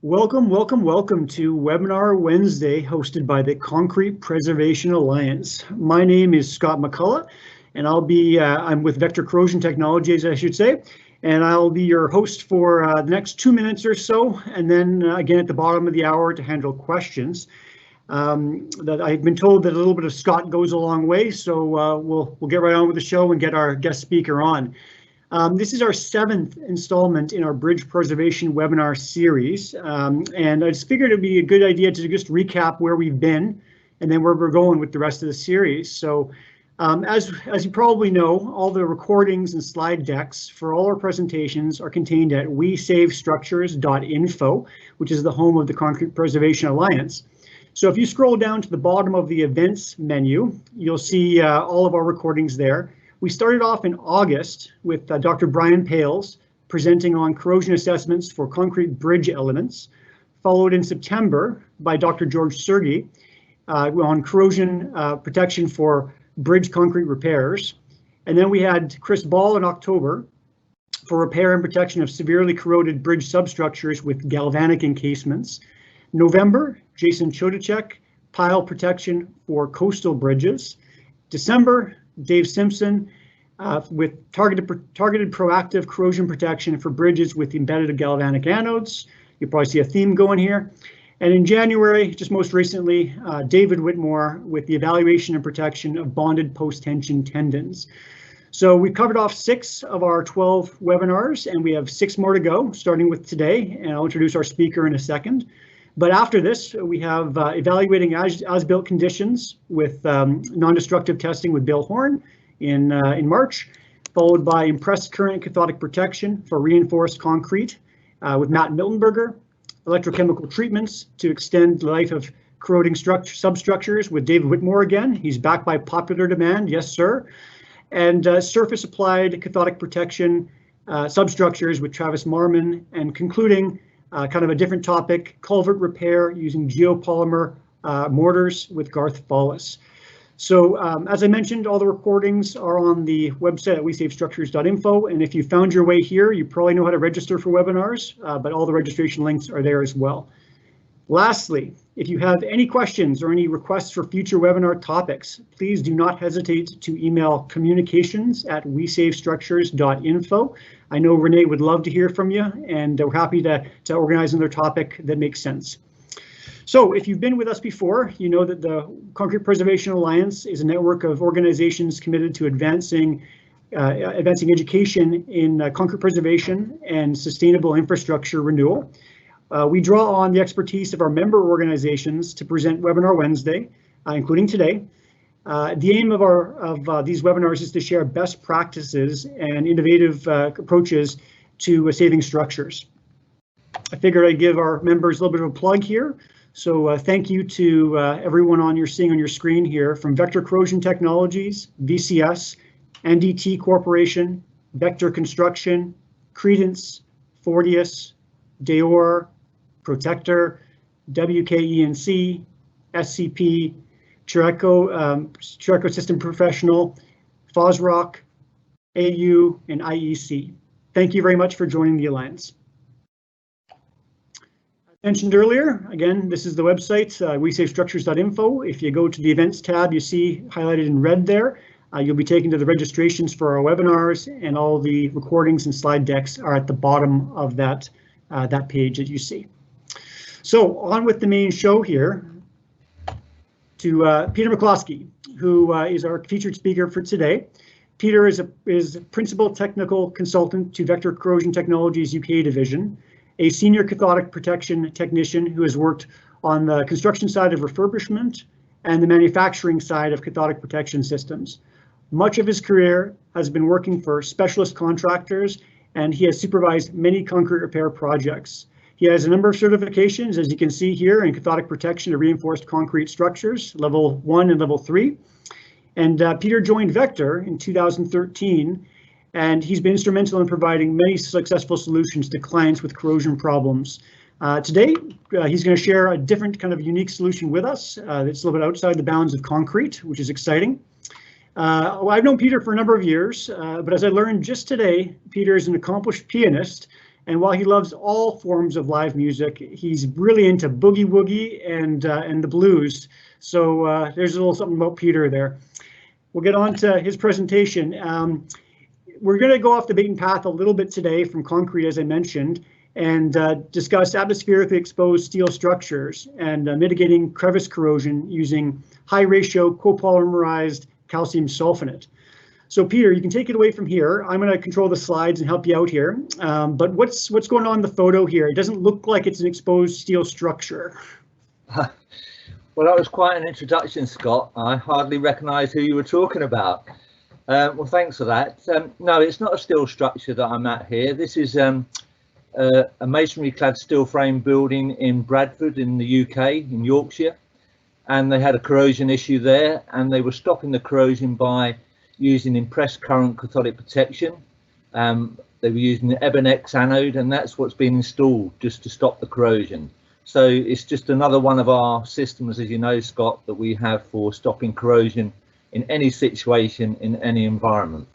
Welcome to Webinar Wednesday, hosted by the Concrete Preservation Alliance. My name is Scott McCullough, and I'm with Vector Corrosion Technologies, I should say, and I'll be your host for the next 2 minutes or so, and then again at the bottom of the hour to handle questions. That I've been told that a little bit of Scott goes a long way, so we'll get right on with the show and get our guest speaker on. This is our 7th installment in our Bridge Preservation webinar series, and I just figured it'd be a good idea to just recap where we've been and then where we're going with the rest of the series. So as you probably know, all the recordings and slide decks for all our presentations are contained at wesavestructures.info, which is the home of the Concrete Preservation Alliance. So if you scroll down to the bottom of the events menu, you'll see all of our recordings there. We started off in August with Dr. Brian Pales presenting on corrosion assessments for concrete bridge elements, followed in September by Dr. George Sergi on corrosion protection for bridge concrete repairs. And then we had Chris Ball in October for repair and protection of severely corroded bridge substructures with galvanic encasements. November, Jason Chodacek, pile protection for coastal bridges. December, Dave Simpson with targeted proactive corrosion protection for bridges with embedded galvanic anodes. You'll probably see a theme going here. And in January, just most recently, David Whitmore with the evaluation and protection of bonded post-tension tendons. So we covered off 6 of our 12 webinars, and we have 6 more to go, starting with today, and I'll introduce our speaker in a second. But after this, we have evaluating as-built conditions with non-destructive testing with Bill Horn in March, followed by impressed current cathodic protection for reinforced concrete with Matt Miltenberger, electrochemical treatments to extend the life of corroding substructures with David Whitmore again. He's back by popular demand, yes sir. And surface applied cathodic protection substructures with Travis Marmon, and concluding kind of a different topic, culvert repair using geopolymer mortars with Garth Follis. So as I mentioned, all the recordings are on the website at wesavestructures.info, and if you found your way here, you probably know how to register for webinars, but all the registration links are there as well. Lastly, if you have any questions or any requests for future webinar topics, please do not hesitate to email communications@wesavestructures.info. I know Renee would love to hear from you, and we're happy to organize another topic that makes sense. So if you've been with us before, you know that the Concrete Preservation Alliance is a network of organizations committed to advancing education in concrete preservation and sustainable infrastructure renewal. We draw on the expertise of our member organizations to present Webinar Wednesday, including today. The aim of these webinars is to share best practices and innovative approaches to saving structures. I figured I'd give our members a little bit of a plug here. So thank you to everyone seeing on your screen here from Vector Corrosion Technologies, VCS, NDT Corporation, Vector Construction, Credence, Fortius, Deor, Protector, WKENC, SCP, Hrcsa System Professional, FOSROC, AU, and IEC. Thank you very much for joining the Alliance. As mentioned earlier, again, this is the website, wesavestructures.info. If you go to the events tab, you see highlighted in red there, you'll be taken to the registrations for our webinars, and all the recordings and slide decks are at the bottom of that page that you see. So on with the main show here, to Peter McCloskey, who is our featured speaker for today. Peter is Principal Technical Consultant to Vector Corrosion Technologies UK Division, a Senior Cathodic Protection Technician who has worked on the construction side of refurbishment and the manufacturing side of cathodic protection systems. Much of his career has been working for specialist contractors, and he has supervised many concrete repair projects. He has a number of certifications, as you can see here, in cathodic protection of reinforced concrete structures, level 1 and level 3. And Peter joined Vector in 2013, and he's been instrumental in providing many successful solutions to clients with corrosion problems. Today, he's going to share a different kind of unique solution with us that's a little bit outside the bounds of concrete, which is exciting. I've known Peter for a number of years, but as I learned just today, Peter is an accomplished pianist And while he loves all forms of live music, he's really into boogie woogie and the blues. So there's a little something about Peter there. We'll get on to his presentation. We're going to go off the beaten path a little bit today from concrete, as I mentioned, and discuss atmospherically exposed steel structures and mitigating crevice corrosion using high ratio copolymerized calcium sulfonate. So Peter, you can take it away from here. I'm going to control the slides and help you out here. But what's going on in the photo here? It doesn't look like it's an exposed steel structure. Well, that was quite an introduction, Scott. I hardly recognise who you were talking about. Well, thanks for that. No, it's not a steel structure that I'm at here. This is a masonry clad steel frame building in Bradford in the UK, in Yorkshire. And they had a corrosion issue there, and they were stopping the corrosion by using impressed current cathodic protection. They were using the Ebonex anode, and that's what's been installed just to stop the corrosion. So it's just another one of our systems, as you know, Scott, that we have for stopping corrosion in any situation, in any environment.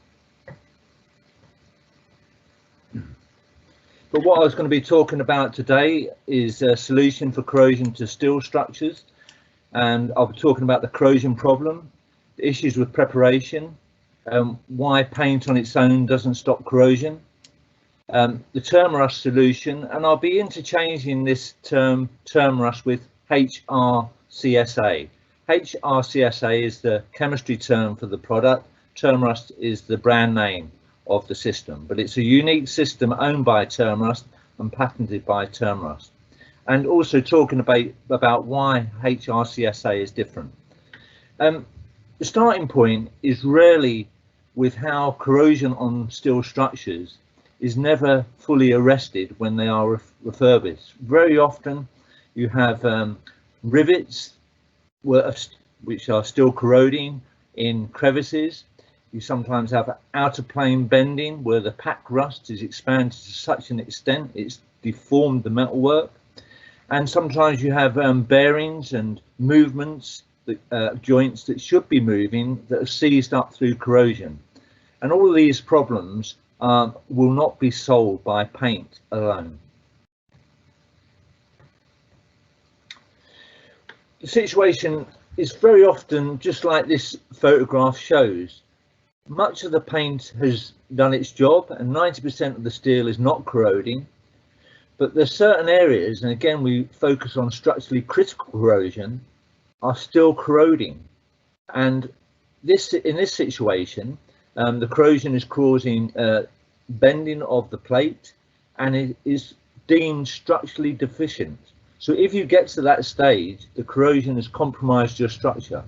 But what I was going to be talking about today is a solution for corrosion to steel structures. And I'll be talking about the corrosion problem, the issues with preparation, why paint on its own doesn't stop corrosion, the Turmerous solution, and I'll be interchanging this term Turmerous with Hrcsa. Hrcsa is the chemistry term for the product. Turmerous is the brand name of the system, but it's a unique system owned by Turmerous and patented by Turmerous. And also talking about why Hrcsa is different. The starting point is rarely with how corrosion on steel structures is never fully arrested when they are refurbished. Very often you have rivets which are still corroding in crevices. You sometimes have outer plane bending where the pack rust is expanded to such an extent it's deformed the metalwork. And sometimes you have bearings and movements, joints that should be moving that are seized up through corrosion. And all of these problems will not be solved by paint alone. The situation is very often just like this photograph shows. Much of the paint has done its job and 90% of the steel is not corroding. But there's certain areas, and again we focus on structurally critical corrosion, are still corroding. And in this situation, the corrosion is causing bending of the plate, and it is deemed structurally deficient. So if you get to that stage, the corrosion has compromised your structure.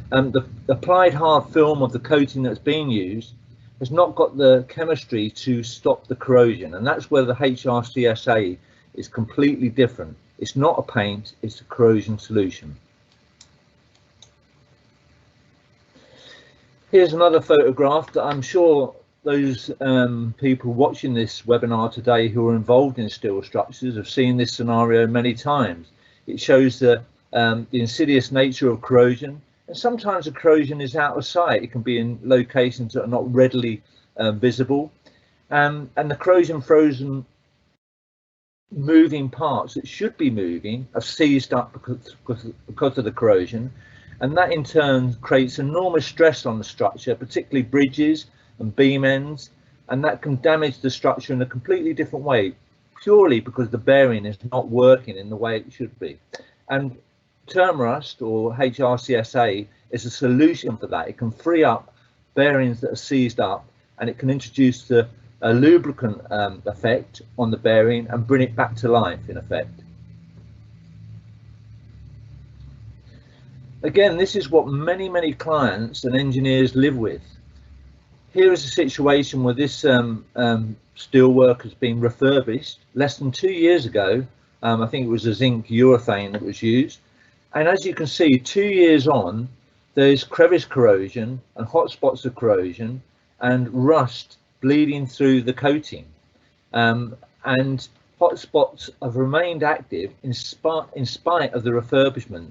The applied hard film of the coating that's being used has not got the chemistry to stop the corrosion, and that's where the Hrcsa is completely different. It's not a paint, it's a corrosion solution. Here's another photograph that I'm sure those people watching this webinar today who are involved in steel structures have seen this scenario many times. It shows the insidious nature of corrosion, and sometimes the corrosion is out of sight. It can be in locations that are not readily visible, and the corrosion frozen moving parts that should be moving are seized up because of the corrosion, and that in turn creates enormous stress on the structure, particularly bridges and beam ends, and that can damage the structure in a completely different way, purely because the bearing is not working in the way it should be. And Turmerous, or Hrcsa, is a solution for that. It can free up bearings that are seized up, and it can introduce a lubricant effect on the bearing and bring it back to life in effect. Again, this is what many clients and engineers live with. Here is a situation where this steelwork has been refurbished less than 2 years ago. I think it was a zinc urethane that was used. And as you can see, 2 years on, there's crevice corrosion and hot spots of corrosion and rust bleeding through the coating. And hot spots have remained active in spite of the refurbishment.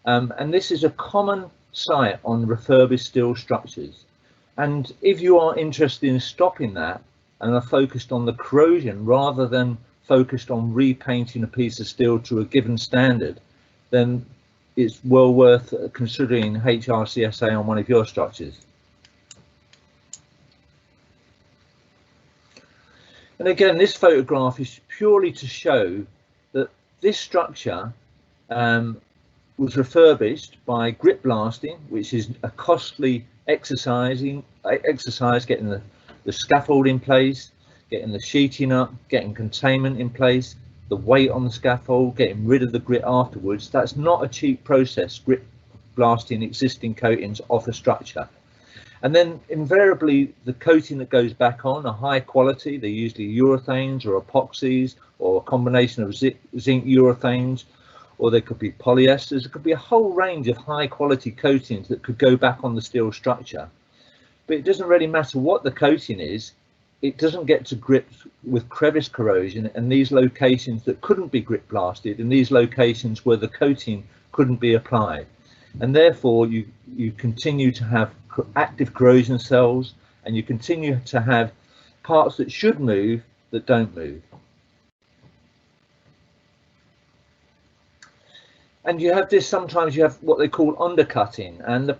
And this is a common sight on refurbished steel structures. And if you are interested in stopping that, and are focused on the corrosion rather than focused on repainting a piece of steel to a given standard, then it's well worth considering Hrcsa on one of your structures. And again, this photograph is purely to show that this structure was refurbished by grit blasting, which is a costly exercise, getting the scaffold in place, getting the sheeting up, getting containment in place, the weight on the scaffold, getting rid of the grit afterwards. That's not a cheap process, grit blasting existing coatings off a structure. And then invariably the coating that goes back on are high quality. They're usually urethanes or epoxies or a combination of zinc urethanes, or they could be polyesters. It could be a whole range of high quality coatings that could go back on the steel structure. But it doesn't really matter what the coating is, it doesn't get to grips with crevice corrosion and these locations that couldn't be grit blasted, and these locations where the coating couldn't be applied. And therefore you continue to have active corrosion cells, and you continue to have parts that should move that don't move. And you have this, sometimes you have what they call undercutting, and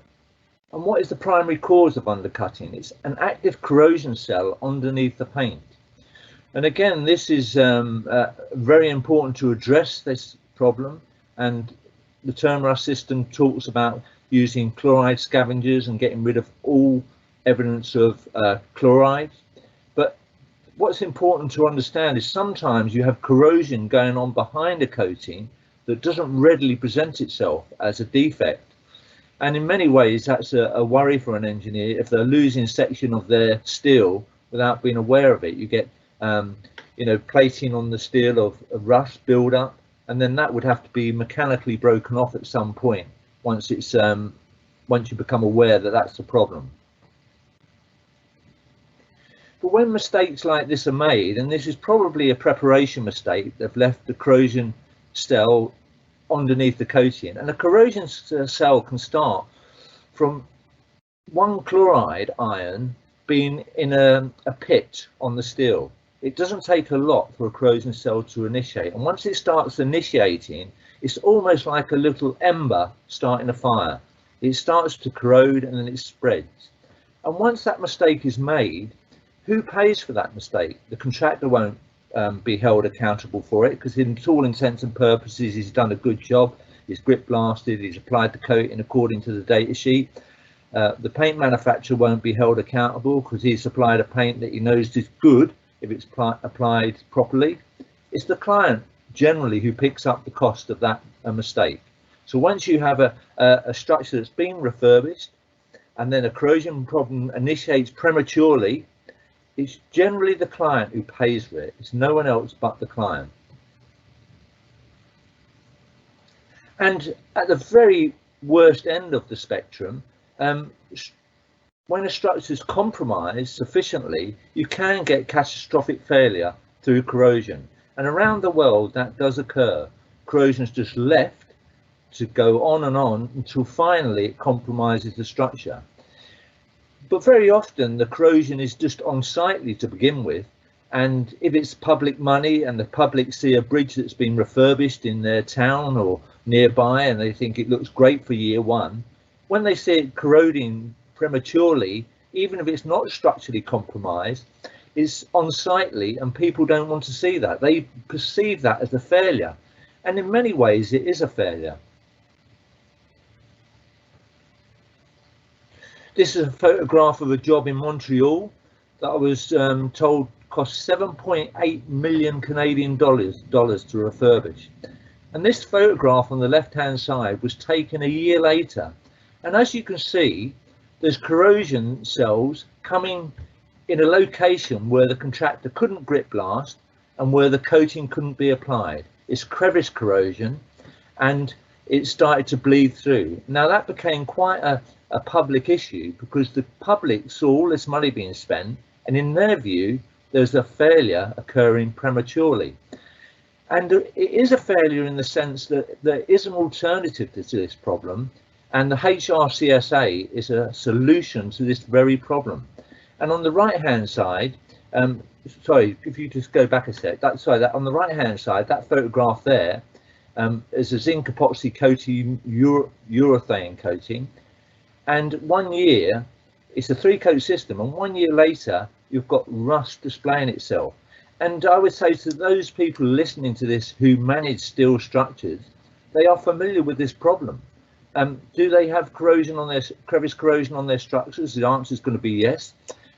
what is the primary cause of undercutting? It's an active corrosion cell underneath the paint. And again, this is very important to address this problem, and the Turmerous system talks about using chloride scavengers and getting rid of all evidence of chloride. But what's important to understand is sometimes you have corrosion going on behind a coating that doesn't readily present itself as a defect. And in many ways, that's a worry for an engineer. If they're losing section of their steel without being aware of it, you get, you know, plating on the steel of rust build up, and then that would have to be mechanically broken off at some point once it's once you become aware that that's the problem. But when mistakes like this are made, and this is probably a preparation mistake, they've left the corrosion cell underneath the coating, and a corrosion cell can start from one chloride ion being in a pit on the steel. It doesn't take a lot for a corrosion cell to initiate, and once it starts initiating, it's almost like a little ember starting a fire. It starts to corrode and then it spreads. And once that mistake is made, who pays for that mistake? The contractor won't be held accountable for it, because in all intents and purposes he's done a good job. He's grit blasted, he's applied the coating according to the data sheet. The paint manufacturer won't be held accountable because he's supplied a paint that he knows is good if it's applied properly. It's the client generally who picks up the cost of that mistake. So once you have a structure that's been refurbished and then a corrosion problem initiates prematurely, it's generally the client who pays for it. It's no one else but the client. And at the very worst end of the spectrum, when a structure is compromised sufficiently, you can get catastrophic failure through corrosion. And around the world that does occur. Corrosion is just left to go on and on until finally it compromises the structure. But very often the corrosion is just unsightly to begin with, and if it's public money and the public see a bridge that's been refurbished in their town or nearby and they think it looks great for year one, when they see it corroding prematurely, even if it's not structurally compromised, it's unsightly and people don't want to see that. They perceive that as a failure, and in many ways it is a failure. This is a photograph of a job in Montreal that I was told cost 7.8 million Canadian dollars to refurbish. And this photograph on the left hand side was taken a year later. And as you can see, there's corrosion cells coming in a location where the contractor couldn't grit blast and where the coating couldn't be applied. It's crevice corrosion, and it started to bleed through. Now that became quite a public issue because the public saw all this money being spent, and in their view there's a failure occurring prematurely. And it is a failure in the sense that there is an alternative to this problem, and the Hrcsa is a solution to this very problem. And on the right hand side Sorry, if you just go back a sec. That on the right hand side, that photograph there is a zinc epoxy coating, urethane coating, and 1 year, it's a 3-coat system, and 1 year later you've got rust displaying itself. And I would say to those people listening to this who manage steel structures, they are familiar with this problem. Do they have corrosion on their crevice corrosion on their structures? The answer is going to be yes.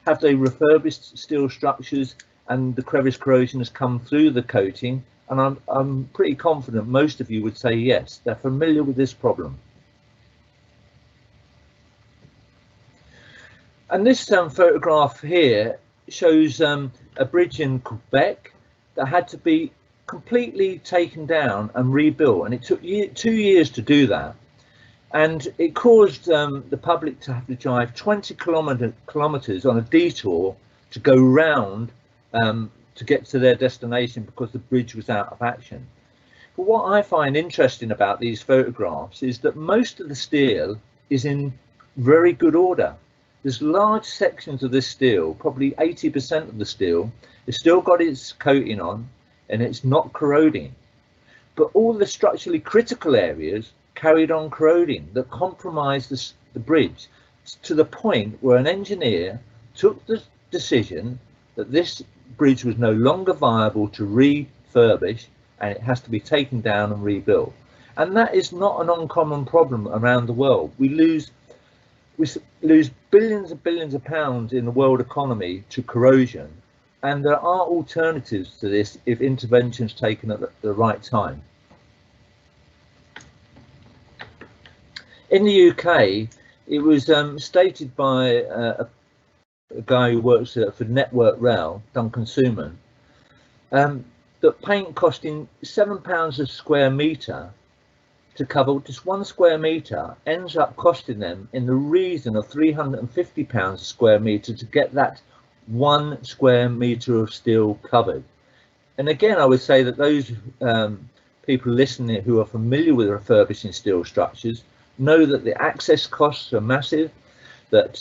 Have they refurbished steel structures and the crevice corrosion has come through the coating? And I'm pretty confident most of you would say yes. They're familiar with this problem. And this photograph here shows a bridge in Quebec that had to be completely taken down and rebuilt, and it took 2 years to do that. And it caused the public to have to drive 20 kilometers on a detour to go round to get to their destination because the bridge was out of action. But what I find interesting about these photographs is that most of the steel is in very good order. There's large sections of this steel, probably 80% of the steel, it's still got its coating on and it's not corroding. But all the structurally critical areas carried on corroding that compromised the bridge to the point where an engineer took the decision that this bridge was no longer viable to refurbish and it has to be taken down and rebuilt. And that is not an uncommon problem around the world. We lose billions and billions of pounds in the world economy to corrosion, and there are alternatives to this if interventions taken at the right time. In the UK, it was stated by a guy who works for Network Rail, Duncan Suman, that paint costing £7 a square metre to cover just 1 square metre ends up costing them in the region of £350 a square metre to get that 1 square metre of steel covered. And again, I would say that those people listening who are familiar with refurbishing steel structures know that the access costs are massive, that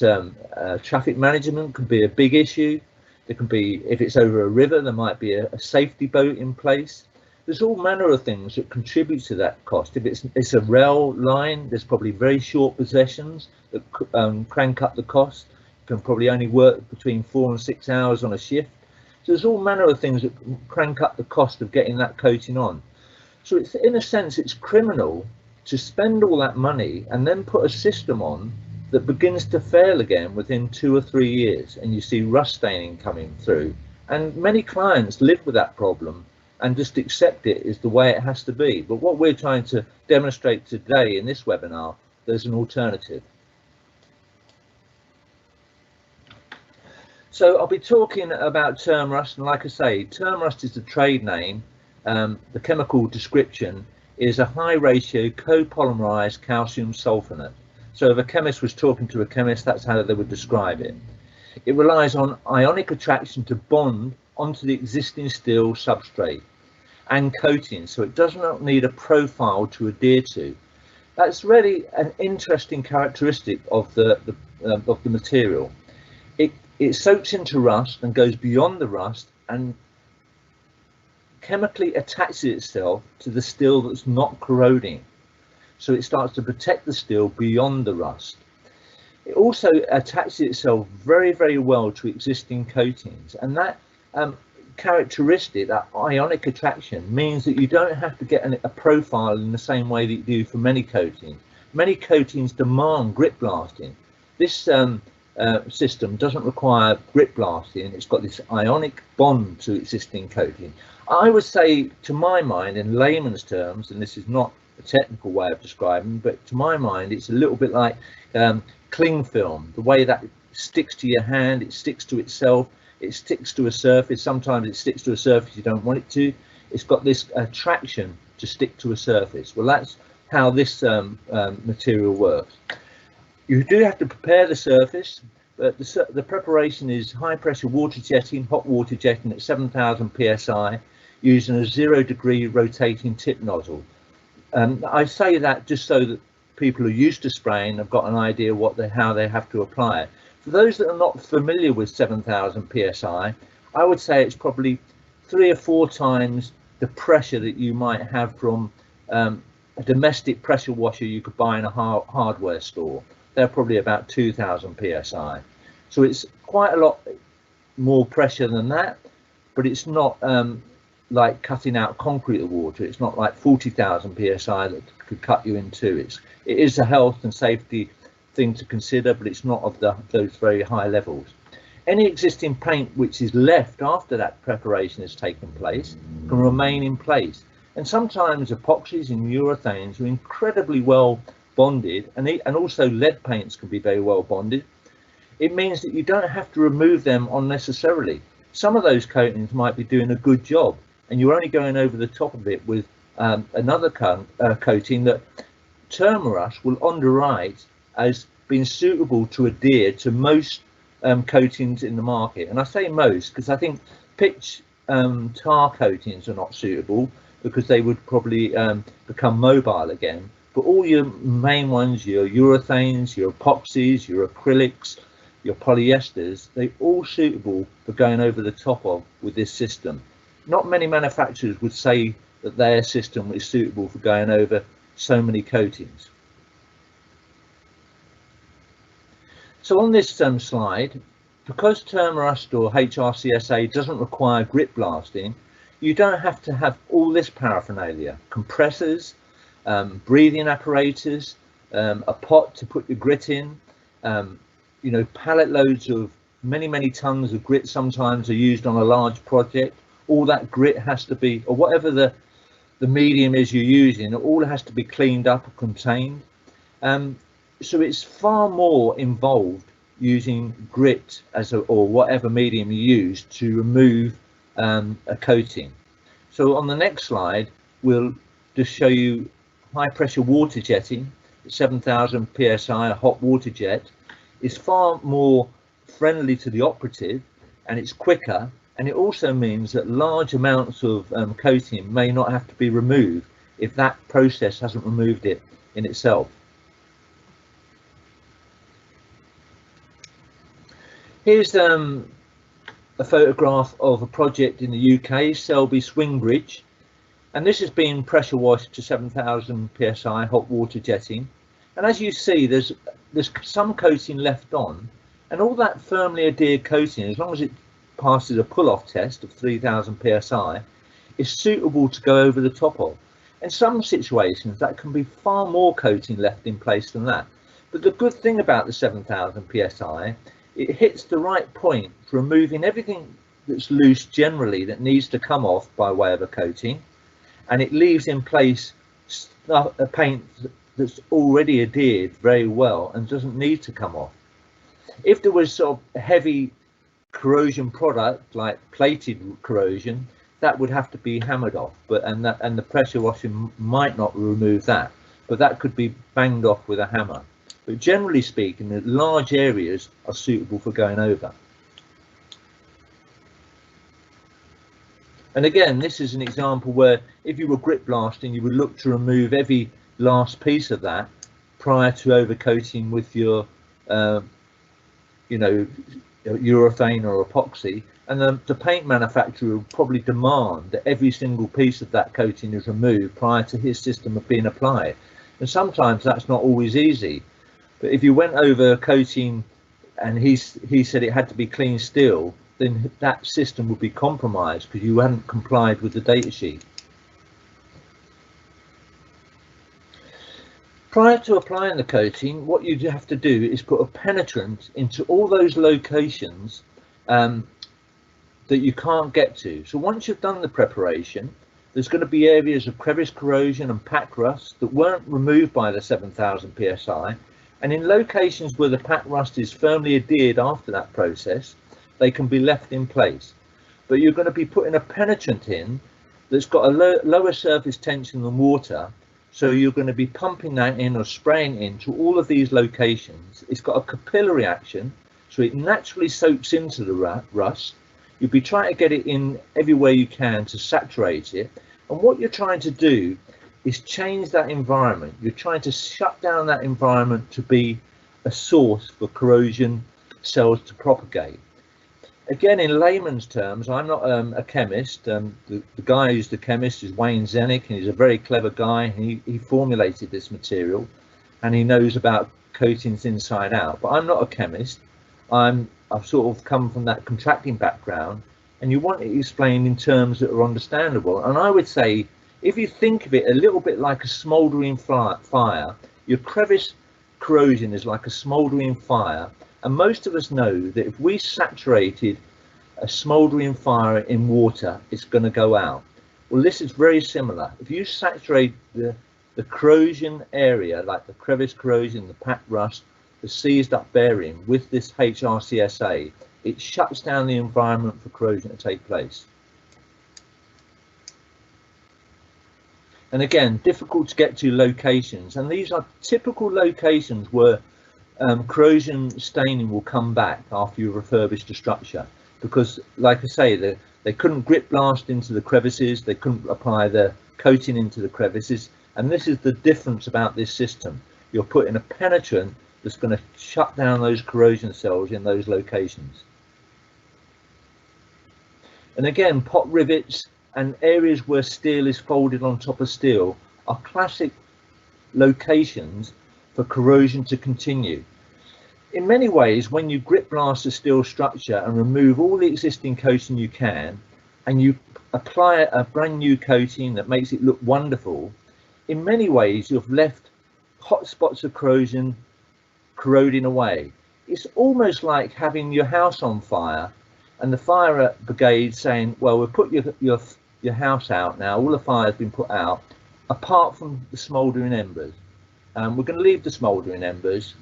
traffic management can be a big issue. There can be, if it's over a river, there might be a safety boat in place. There's all manner of things that contribute to that cost. If it's a rail line, there's probably very short possessions that crank up the cost. You can probably only work between 4 and 6 hours on a shift. So there's all manner of things that crank up the cost of getting that coating on. So it's, in a sense, it's criminal to spend all that money and then put a system on that begins to fail again within 2 or 3 years, and you see rust staining coming through. And many clients live with that problem and just accept it is the way it has to be. But what we're trying to demonstrate today in this webinar, there's an alternative. So I'll be talking about Turmerous, and like I say, Turmerous is the trade name. The chemical description is a high ratio copolymerized calcium sulfonate. So if a chemist was talking to a chemist, that's how they would describe it. It relies on ionic attraction to bond onto the existing steel substrate and coating, so it does not need a profile to adhere to. That's really an interesting characteristic of the material. It soaks into rust and goes beyond the rust and chemically attaches itself to the steel that's not corroding. So it starts to protect the steel beyond the rust. It also attaches itself very, very well to existing coatings, and that characteristic, that ionic attraction, means that you don't have to get a profile in the same way that you do for many coatings. Many coatings demand grit blasting. This system doesn't require grit blasting. It's got this ionic bond to existing coating. I would say, to my mind, in layman's terms, and this is not a technical way of describing, but to my mind, it's a little bit like cling film. The way that sticks to your hand, it sticks to itself, it sticks to a surface. Sometimes it sticks to a surface you don't want it to. It's got this attraction to stick to a surface. Well, that's how this material works. You do have to prepare the surface, but the preparation is high pressure water jetting, hot water jetting at 7,000 psi using a 0-degree rotating tip nozzle. I say that just so that people who are used to spraying have got an idea how they have to apply it. For those that are not familiar with 7,000 psi, I would say it's probably 3 or 4 times the pressure that you might have from a domestic pressure washer you could buy in a hardware store. They're probably about 2000 psi. So it's quite a lot more pressure than that, but it's not like cutting out concrete or water. It's not like 40,000 psi that could cut you in two. It is a health and safety thing to consider, but it's not of those very high levels. Any existing paint which is left after that preparation has taken place can remain in place. And sometimes epoxies and urethanes are incredibly well bonded, and also lead paints can be very well bonded. It means that you don't have to remove them unnecessarily. Some of those coatings might be doing a good job, and you're only going over the top of it with another coating that Turmerous will underwrite as being suitable to adhere to most coatings in the market. And I say most because I think pitch tar coatings are not suitable because they would probably become mobile again. But all your main ones, your urethanes, your epoxies, your acrylics, your polyesters, they're all suitable for going over the top of with this system. Not many manufacturers would say that their system is suitable for going over so many coatings. So on this slide, because Turmerous or Hrcsa doesn't require grit blasting, you don't have to have all this paraphernalia: compressors, breathing apparatus, a pot to put your grit in, you know, pallet loads of many tons of grit sometimes are used on a large project. All that grit has to be, or whatever the medium is you're using, it all has to be cleaned up or contained. So it's far more involved using grit or whatever medium you use to remove a coating. So on the next slide, we'll just show you high pressure water jetting. 7,000 psi, a hot water jet, is far more friendly to the operative, and it's quicker, and it also means that large amounts of coating may not have to be removed if that process hasn't removed it in itself. Here's a photograph of a project in the UK, Selby Swing Bridge, and this has been pressure washed to 7,000 psi hot water jetting. And as you see, there's some coating left on, and all that firmly adhered coating, as long as it passes a pull-off test of 3,000 psi, is suitable to go over the top of. In some situations, that can be far more coating left in place than that. But the good thing about the 7,000 psi, it hits the right point for removing everything that's loose generally that needs to come off by way of a coating, and it leaves in place a paint that's already adhered very well and doesn't need to come off. If there was sort of heavy corrosion product like plated corrosion, that would have to be hammered off, and the pressure washing might not remove that, but that could be banged off with a hammer. But generally speaking, the large areas are suitable for going over. And again, this is an example where if you were grit blasting, you would look to remove every last piece of that prior to overcoating with your you know, urethane or epoxy, and the paint manufacturer will probably demand that every single piece of that coating is removed prior to his system of being applied. And sometimes that's not always easy, but if you went over coating and he said it had to be clean steel, then that system would be compromised because you hadn't complied with the data sheet. Prior to applying the coating, what you have to do is put a penetrant into all those locations that you can't get to. So once you've done the preparation, there's going to be areas of crevice corrosion and pack rust that weren't removed by the 7,000 psi, and in locations where the pack rust is firmly adhered after that process, they can be left in place. But you're going to be putting a penetrant in that's got a lower surface tension than water, so you're going to be pumping that in or spraying into all of these locations. It's got a capillary action, so it naturally soaks into the rust. You'll be trying to get it in everywhere you can to saturate it, and what you're trying to do is change that environment. You're trying to shut down that environment to be a source for corrosion cells to propagate. Again, in layman's terms, I'm not a chemist. The guy who's the chemist is Wayne Zenick, and he's a very clever guy. He formulated this material, and he knows about coatings inside out. But I'm not a chemist. I've sort of come from that contracting background, and you want it explained in terms that are understandable. And I would say, if you think of it a little bit like a smouldering fire, your crevice corrosion is like a smouldering fire. And most of us know that if we saturated a smouldering fire in water, it's going to go out. Well, this is very similar. If you saturate the corrosion area, like the crevice corrosion, the packed rust, the seized up bearing with this Hrcsa, it shuts down the environment for corrosion to take place. And again, difficult to get to locations, and these are typical locations where corrosion staining will come back after you refurbish the structure, because like I say, they couldn't grip blast into the crevices, they couldn't apply the coating into the crevices, and this is the difference about this system. You're putting a penetrant that's going to shut down those corrosion cells in those locations. And again, pot rivets and areas where steel is folded on top of steel are classic locations for corrosion to continue. In many ways, when you grip blast a steel structure and remove all the existing coating you can, and you apply a brand new coating that makes it look wonderful, in many ways you've left hot spots of corrosion corroding away. It's almost like having your house on fire and the fire brigade saying, well, we'll put your house out now, all the fire's been put out, apart from the smouldering embers. We're going to leave the smouldering embers.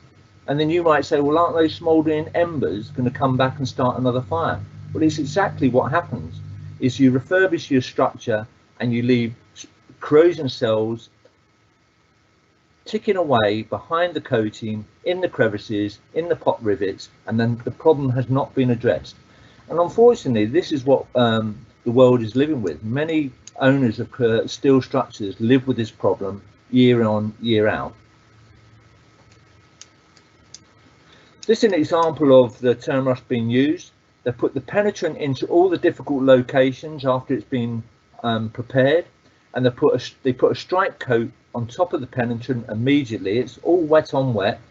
And then you might say, well, aren't those smouldering embers going to come back and start another fire? Well, it's exactly what happens, is you refurbish your structure and you leave corrosion cells ticking away behind the coating, in the crevices, in the pot rivets, and then the problem has not been addressed. And unfortunately, this is what the world is living with. Many owners of steel structures live with this problem year on, year out. This is an example of the Turmerous being used. They put the penetrant into all the difficult locations after it's been prepared, and they put a stripe coat on top of the penetrant immediately. It's all wet on wet.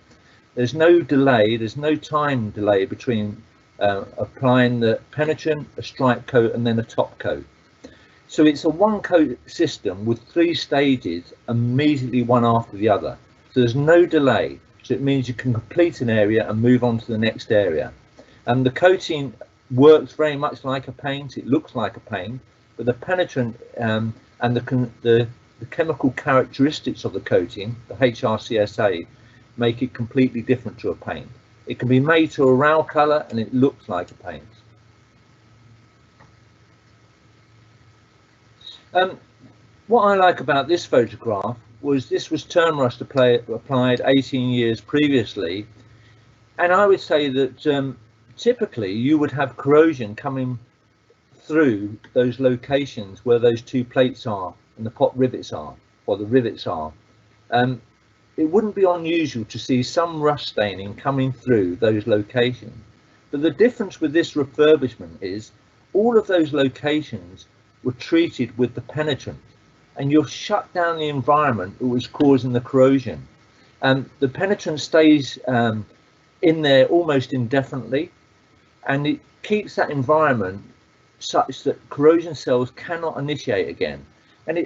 There's no delay, there's no time delay between applying the penetrant, a stripe coat, and then a top coat. So it's a one coat system with 3 stages, immediately one after the other. So there's no delay. So it means you can complete an area and move on to the next area. And the coating works very much like a paint. It looks like a paint, but the penetrant and the chemical characteristics of the coating, the Hrcsa, make it completely different to a paint. It can be made to a raw colour and it looks like a paint. What I like about this photograph was this was Turmerous applied 18 years previously, and I would say that typically you would have corrosion coming through those locations where those 2 plates are and the pot rivets are, or the rivets are. It wouldn't be unusual to see some rust staining coming through those locations. But the difference with this refurbishment is all of those locations were treated with the penetrant, and you've shut down the environment that was causing the corrosion. The penetrant stays in there almost indefinitely, and it keeps that environment such that corrosion cells cannot initiate again. And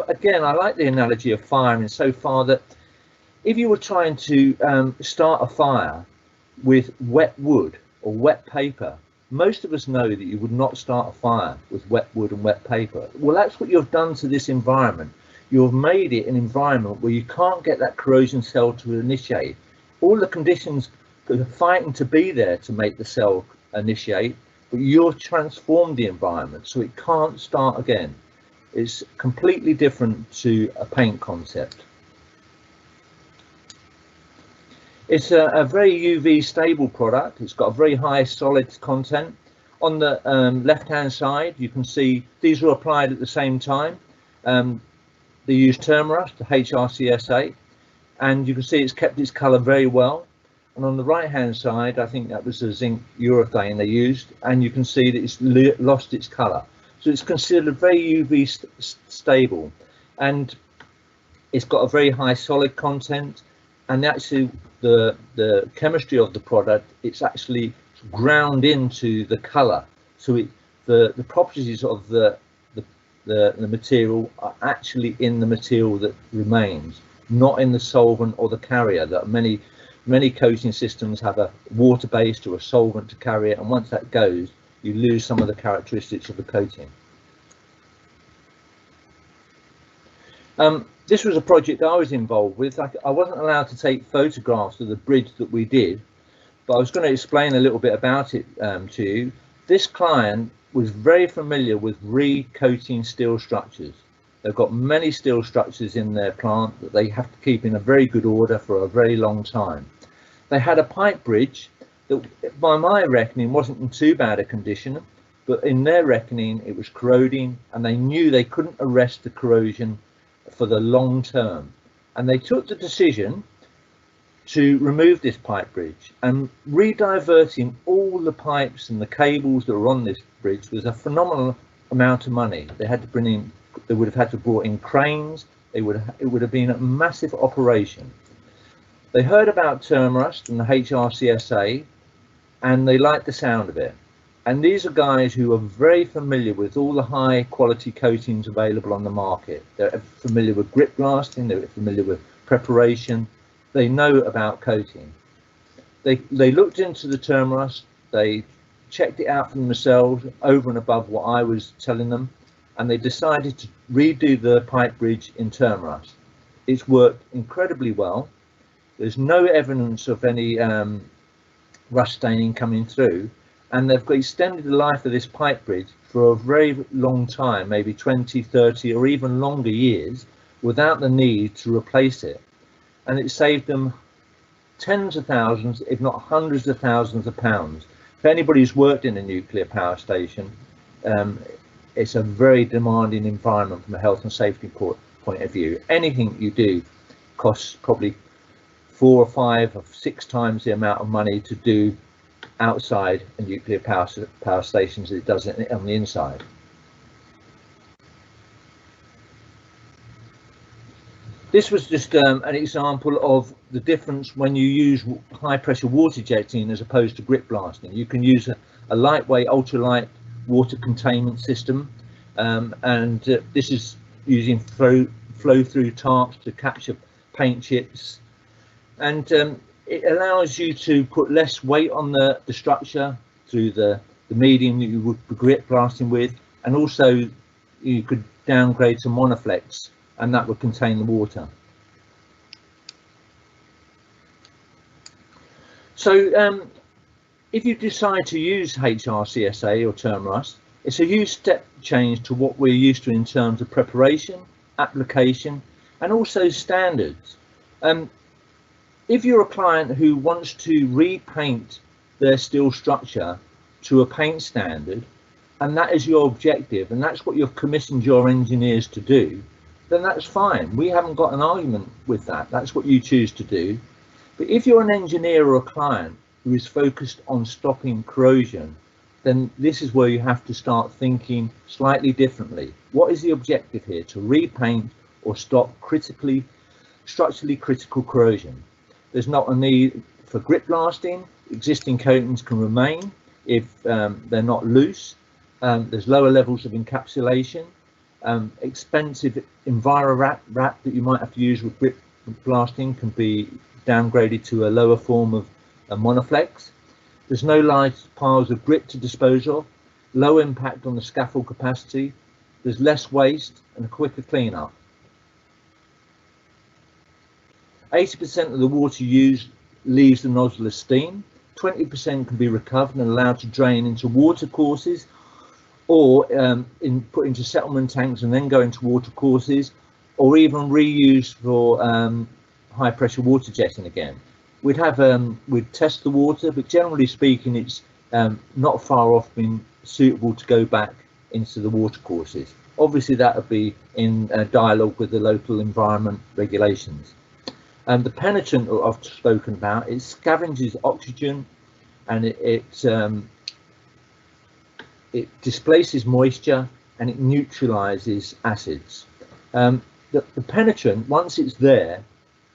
again, I like the analogy of fire in so far that if you were trying to start a fire with wet wood or wet paper, most of us know that you would not start a fire with wet wood and wet paper. Well, that's what you've done to this environment. You've made it an environment where you can't get that corrosion cell to initiate. All the conditions are fighting to be there to make the cell initiate, but you've transformed the environment so it can't start again. It's completely different to a paint concept. It's a very UV stable product. It's got a very high solid content. On the left hand side, you can see these were applied at the same time. They used Turmerous, the Hrcsa, and you can see it's kept its colour very well. and on the right hand side, I think that was a zinc urethane they used, and you can see that it's lost its color. So it's considered very UV stable, and it's got a very high solid content, and actually the chemistry of the product, it's actually ground into the color. So the properties of the material are actually in the material that remains, not in the solvent or the carrier. That many coating systems have a water based or a solvent to carry it, and once that goes, you lose some of the characteristics of the coating. This was a project I was involved with. I wasn't allowed to take photographs of the bridge that we did, but I was going to explain a little bit about it to you. This client was very familiar with recoating steel structures. They've got many steel structures in their plant that they have to keep in a very good order for a very long time. They had a pipe bridge that, by my reckoning, wasn't in too bad a condition, but in their reckoning it was corroding, and they knew they couldn't arrest the corrosion for the long term, and they took the decision to remove this pipe bridge, and rediverting all the pipes and the cables that were on this bridge was a phenomenal amount of money. They had to bring in, they would have had to brought in cranes. It would have been a massive operation. They heard about Turmerous and the Hrcsa, and they liked the sound of it. And these are guys who are very familiar with all the high quality coatings available on the market. They're familiar with grip blasting, they're familiar with preparation, they know about coating. They looked into the Turmerous, they checked it out for themselves over and above what I was telling them, and they decided to redo the pipe bridge in Turmerous. It's worked incredibly well. There's no evidence of any rust staining coming through, and they've extended the life of this pipe bridge for a very long time, maybe 20, 30 or even longer years, without the need to replace it. And it saved them tens of thousands, if not hundreds of thousands of pounds. If anybody's worked in a nuclear power station, it's a very demanding environment from a health and safety point of view. Anything you do costs probably 4 or 5 or 6 times the amount of money to do outside a nuclear power stations as it does on the inside. This was just an example of the difference when you use high pressure water jetting as opposed to grip blasting. You can use a lightweight ultralight water containment system, and this is using flow through tarps to capture paint chips, and it allows you to put less weight on the structure through the medium that you would be grip blasting with, and also you could downgrade to monoflex, and that would contain the water. So if you decide to use Hrcsa or Turmerous, it's a huge step change to what we're used to in terms of preparation, application, and also standards. If you're a client who wants to repaint their steel structure to a paint standard, and that is your objective, and that's what you've commissioned your engineers to do, then that's fine. We haven't got an argument with that. That's what you choose to do. But if you're an engineer or a client who is focused on stopping corrosion, then this is where you have to start thinking slightly differently. What is the objective here? To repaint or stop structurally critical corrosion. There's not a need for grip blasting. Existing coatings can remain if they're not loose. There's lower levels of encapsulation. Expensive Enviro wrap that you might have to use with grip blasting can be downgraded to a lower form of a monoflex. There's no large piles of grit to dispose of, low impact on the scaffold capacity, there's less waste and a quicker cleanup. 80% of the water used leaves the nozzle as steam, 20% can be recovered and allowed to drain into water courses, or put into settlement tanks and then go into water courses, or even reused for high pressure water jetting again. We'd test the water, but generally speaking, it's not far off being suitable to go back into the water courses. Obviously, that would be in dialogue with the local environment regulations. The penetrant I've spoken about, it scavenges oxygen, and it displaces moisture, and it neutralizes acids. The penetrant, once it's there,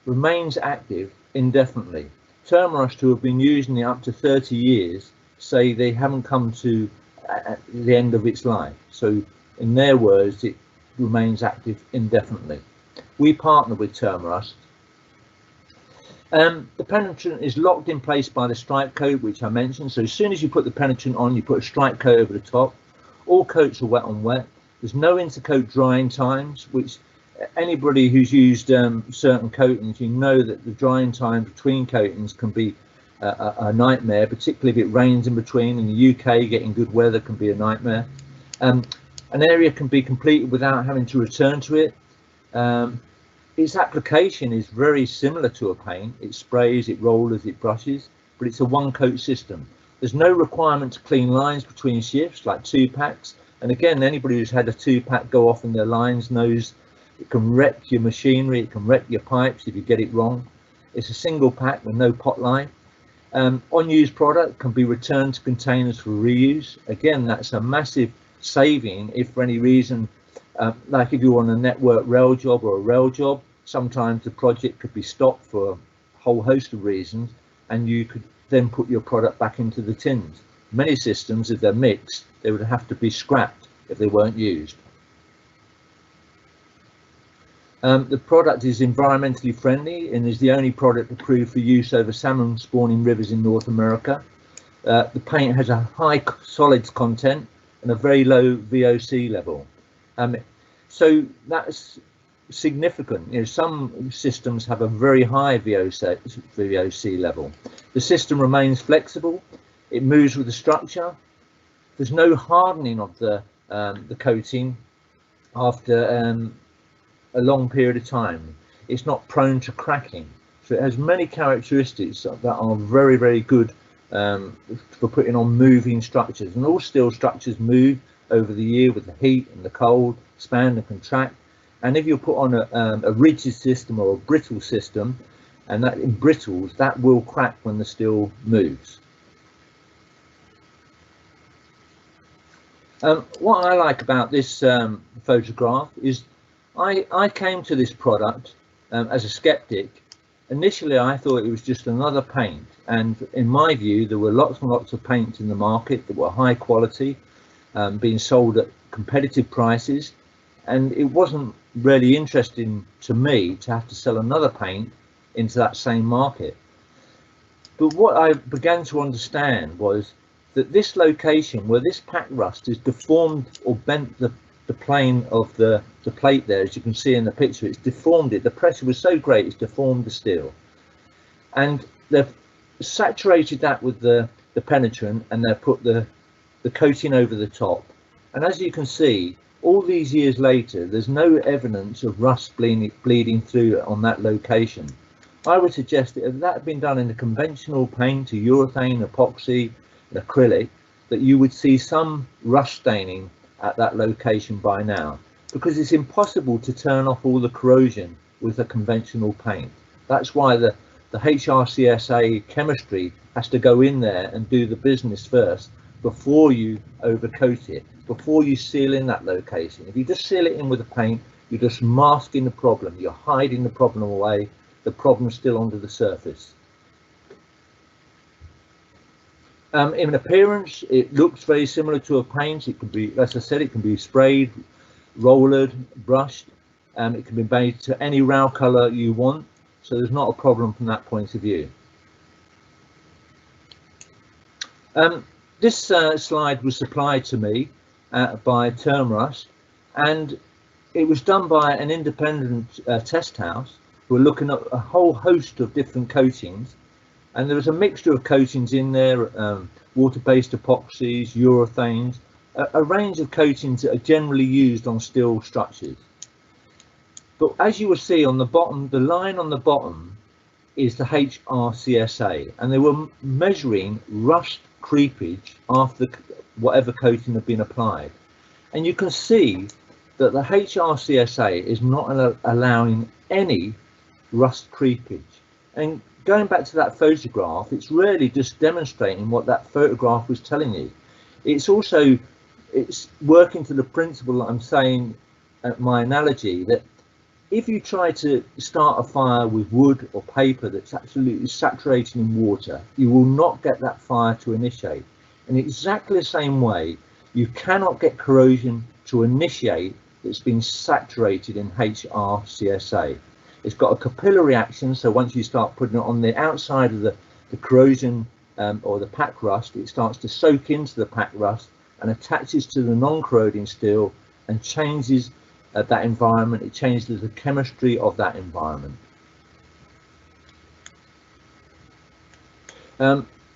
remains active indefinitely. Turmerous, who have been using it up to 30 years, say they haven't come to the end of its life. So in their words, it remains active indefinitely. We partner with Turmerous. The penetrant is locked in place by the stripe coat, which I mentioned. So as soon as you put the penetrant on, you put a stripe coat over the top. All coats are wet on wet. There's no intercoat drying times, which anybody who's used certain coatings, you know that the drying time between coatings can be a nightmare, particularly if it rains in between. In the UK, getting good weather can be a nightmare. An area can be completed without having to return to it. Its application is very similar to a paint. It sprays, it rollers, it brushes, but it's a one-coat system. There's no requirement to clean lines between shifts like 2-packs. And again, anybody who's had a 2-pack go off in their lines knows it can wreck your machinery, it can wreck your pipes if you get it wrong. It's a single pack with no pot line. Unused product can be returned to containers for reuse. Again, that's a massive saving if for any reason, like if you're on a network rail job or a rail job, sometimes the project could be stopped for a whole host of reasons, and you could then put your product back into the tins. Many systems, if they're mixed, they would have to be scrapped if they weren't used. The product is environmentally friendly and is the only product approved for use over salmon spawning rivers in North America. The paint has a high solids content and a very low VOC level. So that's significant. You know, some systems have a very high VOC level. The system remains flexible. It moves with the structure. There's no hardening of the coating after a long period of time. It's not prone to cracking. So it has many characteristics that are very, very good for putting on moving structures. And all steel structures move over the year with the heat and the cold, expand and contract. And if you put on a rigid system or a brittle system, and that in brittles, that will crack when the steel moves. What I like about this photograph is I came to this product as a skeptic. Initially, I thought it was just another paint, and in my view, there were lots and lots of paints in the market that were high quality, being sold at competitive prices, and it wasn't really interesting to me to have to sell another paint into that same market. But what I began to understand was that this location where this pack rust is deformed or bent the plane of the plate there, as you can see in the picture, it's deformed it. The pressure was so great it's deformed the steel, and they've saturated that with the penetrant, and they've put the coating over the top. And as you can see, all these years later, there's no evidence of rust bleeding through on that location. I would suggest that if that had been done in a conventional paint, a urethane, epoxy, an acrylic, that you would see some rust staining at that location by now, because it's impossible to turn off all the corrosion with a conventional paint. That's why the Hrcsa chemistry has to go in there and do the business first before you overcoat it, before you seal in that location. If you just seal it in with a paint, you're just masking the problem, you're hiding the problem away, the problem's still under the surface. In appearance, it looks very similar to a paint. It can be, as I said, it can be sprayed, rollered, brushed, and it can be made to any rail colour you want. So there's not a problem from that point of view. This slide was supplied to me by Turmerous, and it was done by an independent test house who were looking at a whole host of different coatings. And there was a mixture of coatings in there, water-based epoxies, urethanes, a range of coatings that are generally used on steel structures. But as you will see on the bottom, the line on the bottom is the Hrcsa, and they were measuring rust creepage after whatever coating had been applied. And you can see that the Hrcsa is not allowing any rust creepage. And going back to that photograph, it's really just demonstrating what that photograph was telling you. It's also, it's working to the principle that I'm saying at my analogy, that if you try to start a fire with wood or paper that's absolutely saturated in water, you will not get that fire to initiate. In exactly the same way, you cannot get corrosion to initiate that's been saturated in Hrcsa. It's got a capillary action, so once you start putting it on the outside of the corrosion or the pack rust, it starts to soak into the pack rust and attaches to the non-corroding steel and changes that environment. It changes the chemistry of that environment.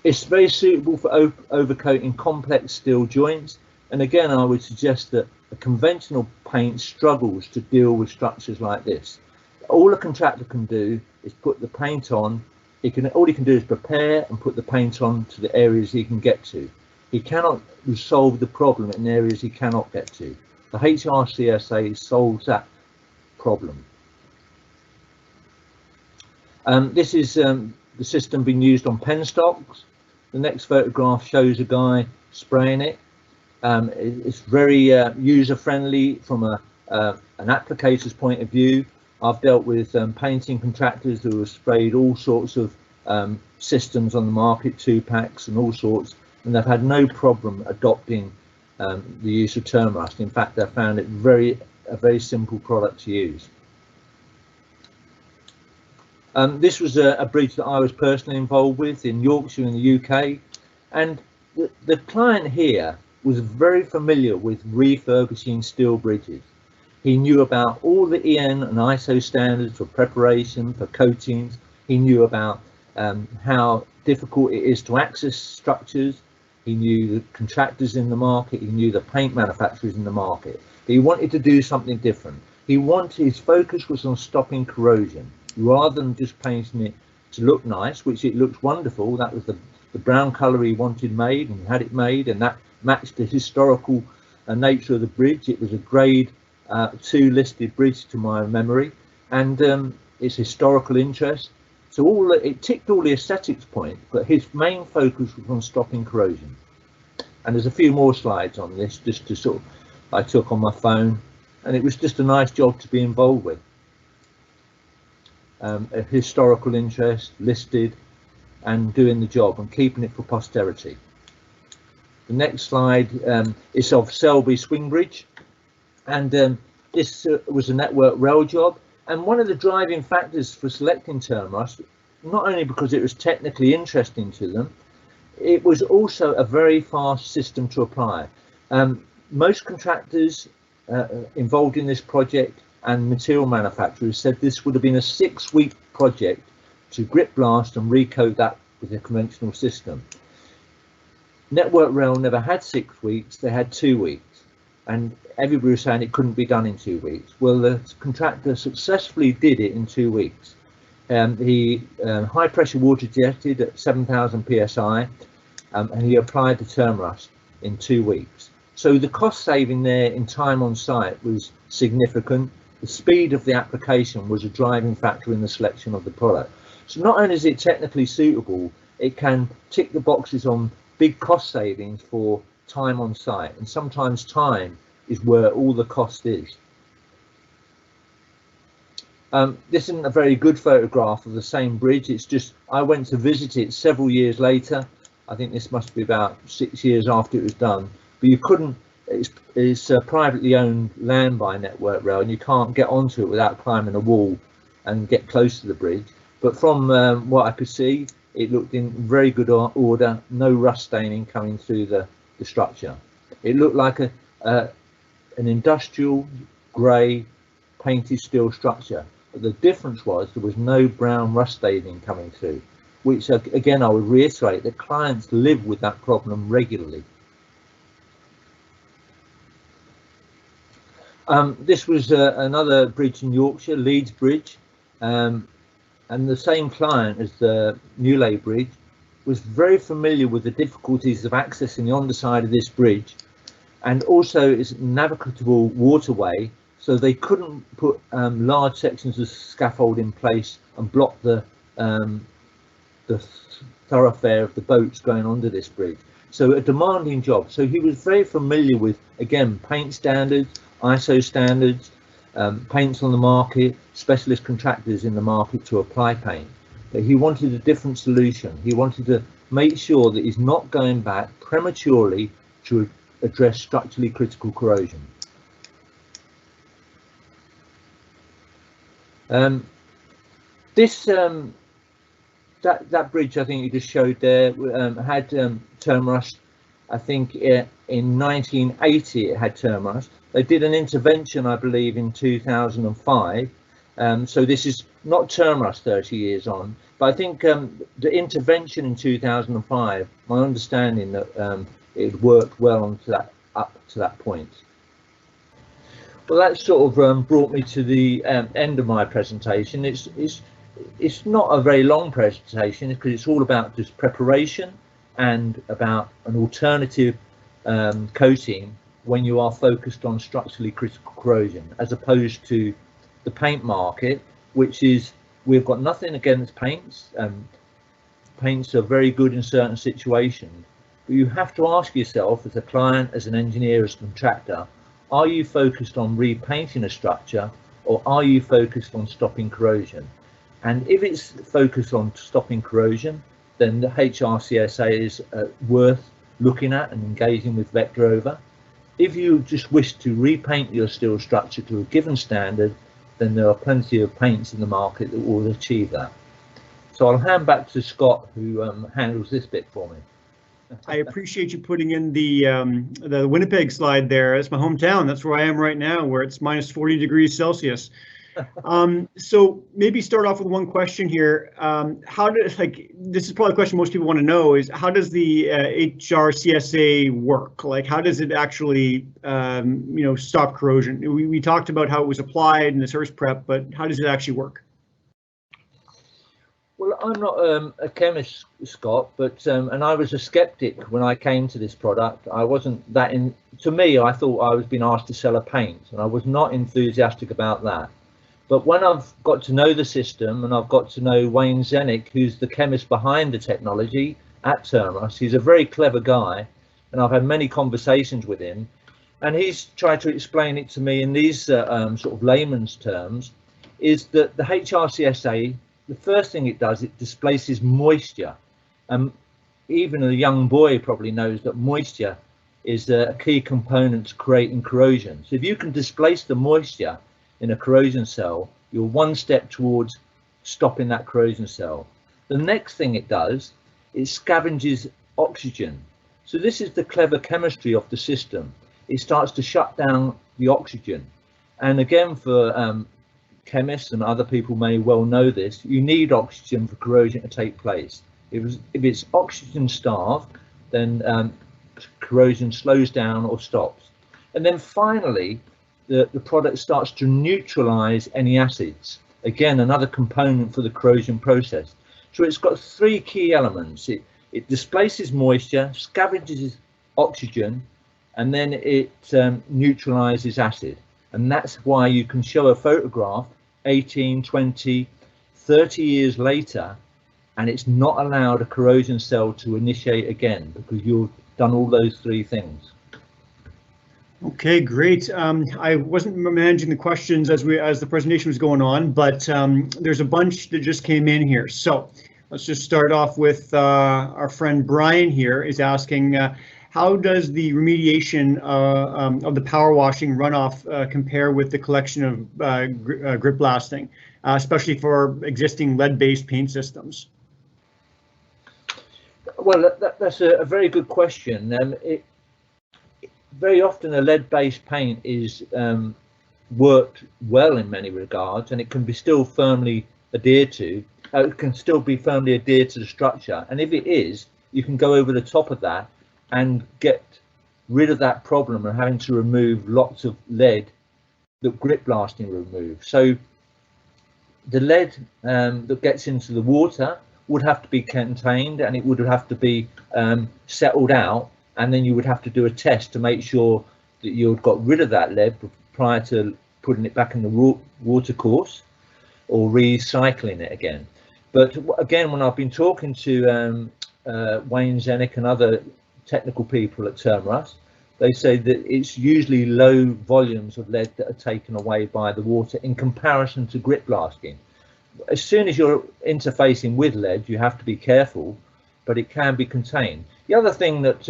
It's very suitable for overcoating complex steel joints, and again I would suggest that a conventional paint struggles to deal with structures like this. All a contractor can do is put the paint on. All he can do is prepare and put the paint on to the areas he can get to. He cannot resolve the problem in areas he cannot get to. The Hrcsa solves that problem. This is the system being used on penstocks. The next photograph shows a guy spraying it. It's very user-friendly from an applicator's point of view. I've dealt with painting contractors who have sprayed all sorts of systems on the market, 2-packs and all sorts, and they've had no problem adopting the use of Turmerous. In fact, they've found it a very simple product to use. This was a bridge that I was personally involved with in Yorkshire in the UK, and the client here was very familiar with refurbishing steel bridges. He knew about all the EN and ISO standards for preparation, for coatings. He knew about how difficult it is to access structures. He knew the contractors in the market. He knew the paint manufacturers in the market. But he wanted to do something different. His focus was on stopping corrosion rather than just painting it to look nice, which it looks wonderful. That was the brown colour he wanted made, and he had it made, and that matched the historical nature of the bridge. It was a grade 2 listed bridge to my memory, and its historical interest. So it ticked all the aesthetics points, but his main focus was on stopping corrosion. And there's a few more slides on this, just to sort of, I took on my phone, and it was just a nice job to be involved with. A historical interest, listed, and doing the job and keeping it for posterity. The next slide is of Selby Swing Bridge, and this was a network rail job. And one of the driving factors for selecting Turmerous, not only because it was technically interesting to them, it was also a very fast system to apply. Most contractors involved in this project and material manufacturers said this would have been a 6-week project to grip blast and recoat that with a conventional system. Network rail never had 6 weeks, they had 2 weeks. And everybody was saying it couldn't be done in 2 weeks. Well, the contractor successfully did it in 2 weeks. He high pressure water jetted at 7,000 psi, and he applied the Turmerous in 2 weeks. So the cost saving there in time on site was significant. The speed of the application was a driving factor in the selection of the product. So not only is it technically suitable, it can tick the boxes on big cost savings for time on site, and sometimes time is where all the cost is. This isn't a very good photograph of the same bridge. It's just I went to visit it several years later. I think this must be about 6 years after it was done, but you couldn't, it's privately owned land by Network Rail, and you can't get onto it without climbing a wall and get close to the bridge. But from what I could see, it looked in very good order, no rust staining coming through the structure. It looked like an industrial grey painted steel structure, but the difference was there was no brown rust staining coming through, which again I would reiterate that clients live with that problem regularly. This was another bridge in Yorkshire, Leeds Bridge, and the same client as the Newlay Bridge was very familiar with the difficulties of accessing the underside of this bridge, and also its navigable waterway so they couldn't put large sections of scaffold in place and block the thoroughfare of the boats going under this bridge. So a demanding job. So he was very familiar with, again, paint standards, ISO standards, paints on the market, specialist contractors in the market to apply paint. But he wanted a different solution. He wanted to make sure that he's not going back prematurely to address structurally critical corrosion. That bridge I think you just showed there had Turmerous. I think in 1980 it had Turmerous. They did an intervention, I believe, in 2005. So this is not Turmerous 30 years on, but I think the intervention in 2005, my understanding that it worked well onto that, up to that point. Well, that sort of brought me to the end of my presentation. It's not a very long presentation because it's all about just preparation and about an alternative coating when you are focused on structurally critical corrosion, as opposed to the paint market, which is, we've got nothing against paints. Paints are very good in certain situations, but you have to ask yourself as a client, as an engineer, as a contractor, are you focused on repainting a structure, or are you focused on stopping corrosion? And if it's focused on stopping corrosion, then the Hrcsa is worth looking at and engaging with Vector over. If you just wish to repaint your steel structure to a given standard, then there are plenty of paints in the market that will achieve that. So I'll hand back to Scott, who handles this bit for me. I appreciate you putting in the Winnipeg slide there. That's my hometown. That's where I am right now, where it's minus 40 degrees Celsius. So maybe start off with one question here. How does, like, this is probably a question most people want to know, is how does the Hrcsa work? Like, how does it actually, you know, stop corrosion? We talked about how it was applied in the source prep, but how does it actually work? Well, I'm not a chemist, Scott, but and I was a skeptic when I came to this product. I wasn't that to me, I thought I was being asked to sell a paint, and I was not enthusiastic about that. But when I've got to know the system, and I've got to know Wayne Zenick, who's the chemist behind the technology at Turmerous, he's a very clever guy, and I've had many conversations with him, and he's tried to explain it to me in these sort of layman's terms, is that the Hrcsa, the first thing it does, it displaces moisture. Even a young boy probably knows that moisture is a key component to creating corrosion. So if you can displace the moisture in a corrosion cell, you're one step towards stopping that corrosion cell. The next thing it does, it scavenges oxygen. So this is the clever chemistry of the system. It starts to shut down the oxygen. And again, for chemists and other people may well know this, you need oxygen for corrosion to take place. If it's oxygen starved, then corrosion slows down or stops. And then finally, the product starts to neutralize any acids. Again, another component for the corrosion process. So it's got three key elements. It displaces moisture, scavenges oxygen, and then it neutralizes acid. And that's why you can show a photograph 18, 20, 30 years later, and it's not allowed a corrosion cell to initiate again, because you've done all those three things. Okay, great. I wasn't managing the questions as the presentation was going on, but there's a bunch that just came in here. So let's just start off with our friend Brian here is asking, how does the remediation of the power washing runoff compare with the collection of grip blasting, especially for existing lead-based paint systems? Well, that's a very good question. Very often a lead-based paint is worked well in many regards, and it can be still firmly adhered to. It can still be firmly adhered to the structure, and if it is, you can go over the top of that and get rid of that problem of having to remove lots of lead that grip blasting remove. So the lead that gets into the water would have to be contained, and it would have to be settled out, and then you would have to do a test to make sure that you've got rid of that lead prior to putting it back in the water course or recycling it again. But again, when I've been talking to Wayne Zenick and other technical people at Turmerous, they say that it's usually low volumes of lead that are taken away by the water in comparison to grit blasting. As soon as you're interfacing with lead, you have to be careful, but it can be contained. The other thing that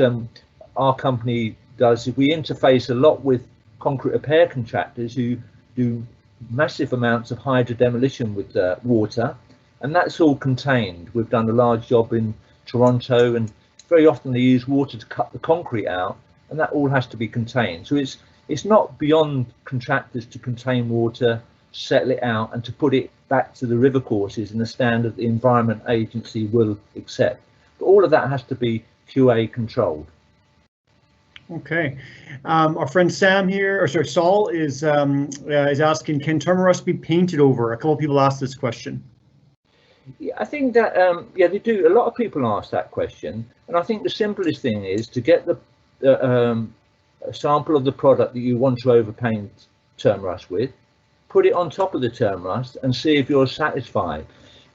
our company does is we interface a lot with concrete repair contractors who do massive amounts of hydro demolition with water, and that's all contained. We've done a large job in Toronto, and very often they use water to cut the concrete out, and that all has to be contained. So it's not beyond contractors to contain water, settle it out, and to put it back to the river courses in the standard the Environment Agency will accept. But all of that has to be QA controlled. Okay, our friend Sam here, or sorry, Saul is asking, can Turmerous be painted over? A couple of people asked this question. Yeah, I think that yeah, they do. A lot of people ask that question, and I think the simplest thing is to get a sample of the product that you want to overpaint Turmerous with, put it on top of the Turmerous, and see if you're satisfied.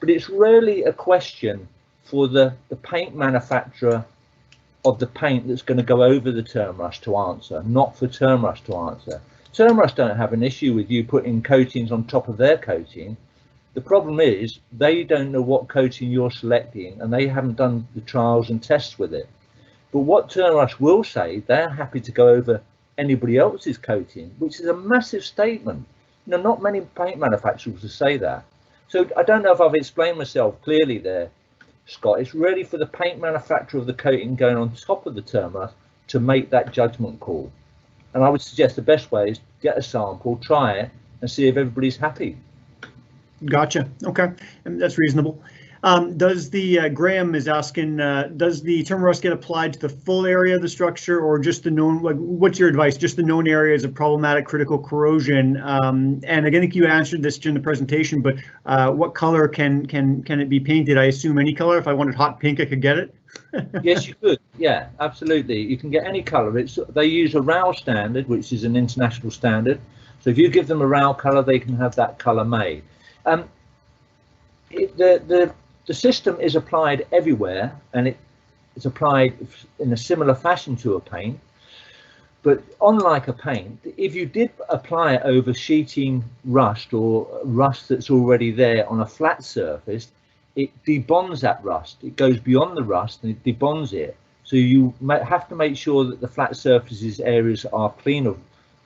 But it's rarely a question for the paint manufacturer of the paint that's going to go over the Turmerous to answer, not for Turmerous to answer. Turmerous don't have an issue with you putting coatings on top of their coating. The problem is they don't know what coating you're selecting, and they haven't done the trials and tests with it. But what Turmerous will say, they're happy to go over anybody else's coating, which is a massive statement. You know, not many paint manufacturers will say that. So I don't know if I've explained myself clearly there, Scott. It's really for the paint manufacturer of the coating going on top of the Turmerous to make that judgment call. And I would suggest the best way is get a sample, try it, and see if everybody's happy. Gotcha. Okay, and that's reasonable. Does the Graham is asking, does the Turmerous get applied to the full area of the structure, or just the known? Like, what's your advice? Just the known areas of problematic critical corrosion. And again, I think you answered this during the presentation, but what color can it be painted? I assume any color. If I wanted hot pink, I could get it. Yes, you could. Yeah, absolutely. You can get any color. They use a RAL standard, which is an international standard. So if you give them a RAL color, they can have that color made. The system is applied everywhere, and it's applied in a similar fashion to a paint. But unlike a paint, if you did apply it over sheeting rust or rust that's already there on a flat surface, it debonds that rust. It goes beyond the rust and it debonds it. So you have to make sure that the flat surfaces areas are clean,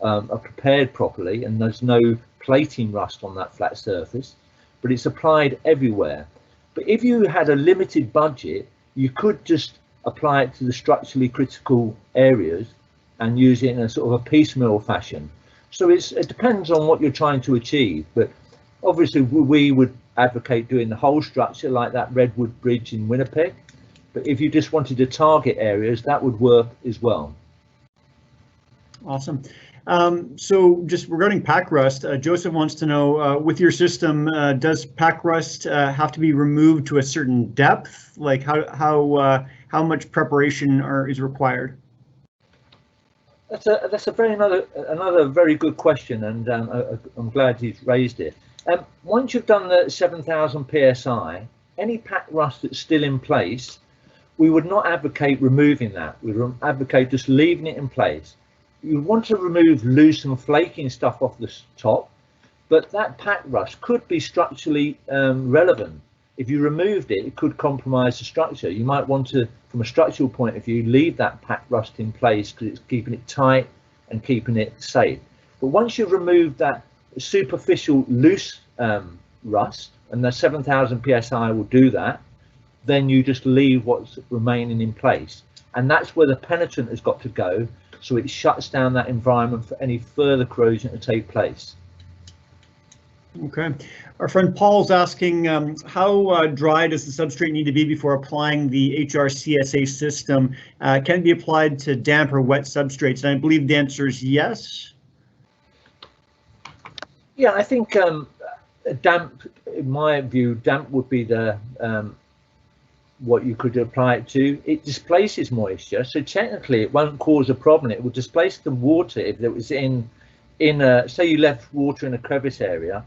are prepared properly, and there's no plating rust on that flat surface. But it's applied everywhere. But if you had a limited budget, you could just apply it to the structurally critical areas and use it in a sort of a piecemeal fashion. So it depends on what you're trying to achieve. But obviously we would advocate doing the whole structure like that Redwood Bridge in Winnipeg. But if you just wanted to target areas, that would work as well. Awesome. So just regarding pack rust, Joseph wants to know, with your system, does pack rust have to be removed to a certain depth? Like how much preparation is required? That's another very good question, and I'm glad you've raised it. Once you've done the 7,000 psi, any pack rust that's still in place, we would not advocate removing that. We would advocate just leaving it in place. You want to remove loose and flaking stuff off the top, but that pack rust could be structurally relevant. If you removed it, it could compromise the structure. You might want to, from a structural point of view, leave that pack rust in place because it's keeping it tight and keeping it safe. But once you've removed that superficial loose rust, and the 7,000 psi will do that, then you just leave what's remaining in place. And that's where the penetrant has got to go, so it shuts down that environment for any further corrosion to take place. Okay, our friend Paul's asking, how dry does the substrate need to be before applying the Hrcsa system? Can it be applied to damp or wet substrates? And I believe the answer is yes. Yeah, I think damp, in my view, damp would be the what you could apply it to. It displaces moisture, so technically it won't cause a problem. It will displace the water if it was in in a, say you left water in a crevice area,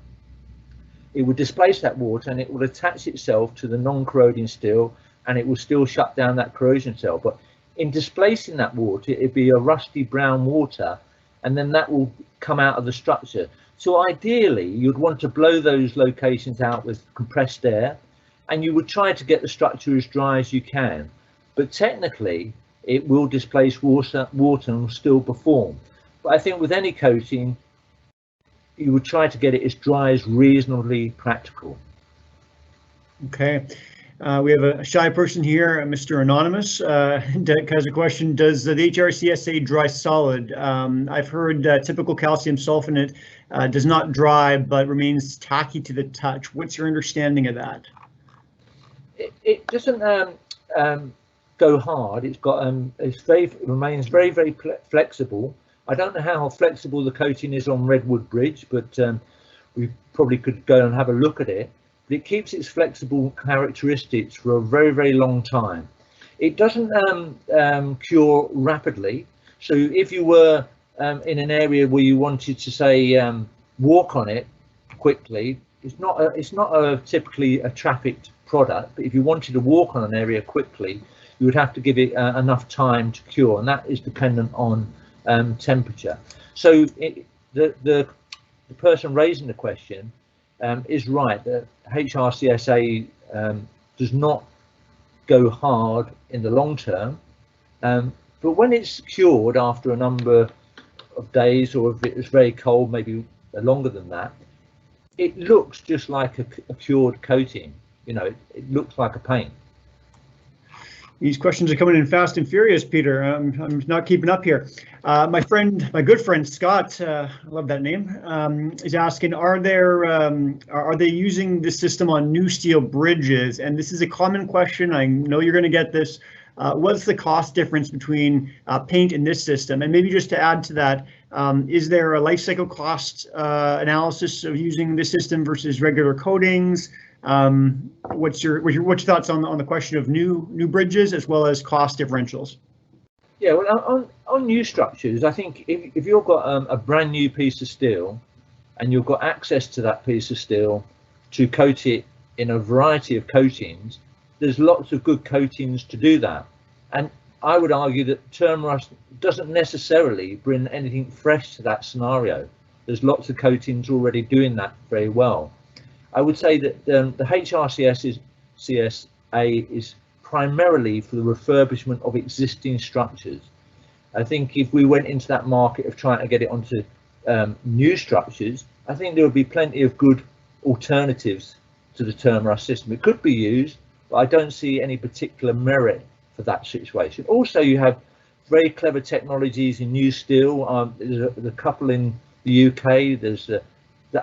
it would displace that water and it will attach itself to the non-corroding steel, and it will still shut down that corrosion cell. But in displacing that water, it'd be a rusty brown water, and then that will come out of the structure. So ideally, you'd want to blow those locations out with compressed air, and you would try to get the structure as dry as you can. But technically, it will displace water and will still perform. But I think with any coating, you would try to get it as dry as reasonably practical. Okay. We have a shy person here, Mr. Anonymous, has a question. Does the Hrcsa dry solid? I've heard typical calcium sulfonate does not dry but remains tacky to the touch. What's your understanding of that? It doesn't go hard. It's got it remains very, very flexible. I don't know how flexible the coating is on Redwood Bridge, but we probably could go and have a look at it. But it keeps its flexible characteristics for a very, very long time. It doesn't cure rapidly. So if you were in an area where you wanted to say walk on it quickly, it's not typically a trafficked product. But if you wanted to walk on an area quickly, you would have to give it enough time to cure, and that is dependent on temperature. So the person raising the question is right, that Hrcsa does not go hard in the long term, but when it's cured after a number of days, or if it's very cold, maybe longer than that, it looks just like a cured coating. You know, it looks like a paint. These questions are coming in fast and furious, Peter. I'm not keeping up here. My good friend Scott, I love that name, is asking: are they using this system on new steel bridges? And this is a common question. I know you're going to get this. What's the cost difference between paint in this system? And maybe just to add to that, is there a life cycle cost analysis of using this system versus regular coatings? What's your thoughts on the question of new bridges as well as cost differentials? Yeah, well, on new structures, I think if you've got a brand new piece of steel and you've got access to that piece of steel to coat it in a variety of coatings, there's lots of good coatings to do that. And I would argue that Turmerous doesn't necessarily bring anything fresh to that scenario. There's lots of coatings already doing that very well. I would say that the Hrcsa is primarily for the refurbishment of existing structures. I think if we went into that market of trying to get it onto new structures, I think there would be plenty of good alternatives to the Turmerous system. It could be used, but I don't see any particular merit for that situation. Also, you have very clever technologies in new steel. There's a couple in the UK. There's the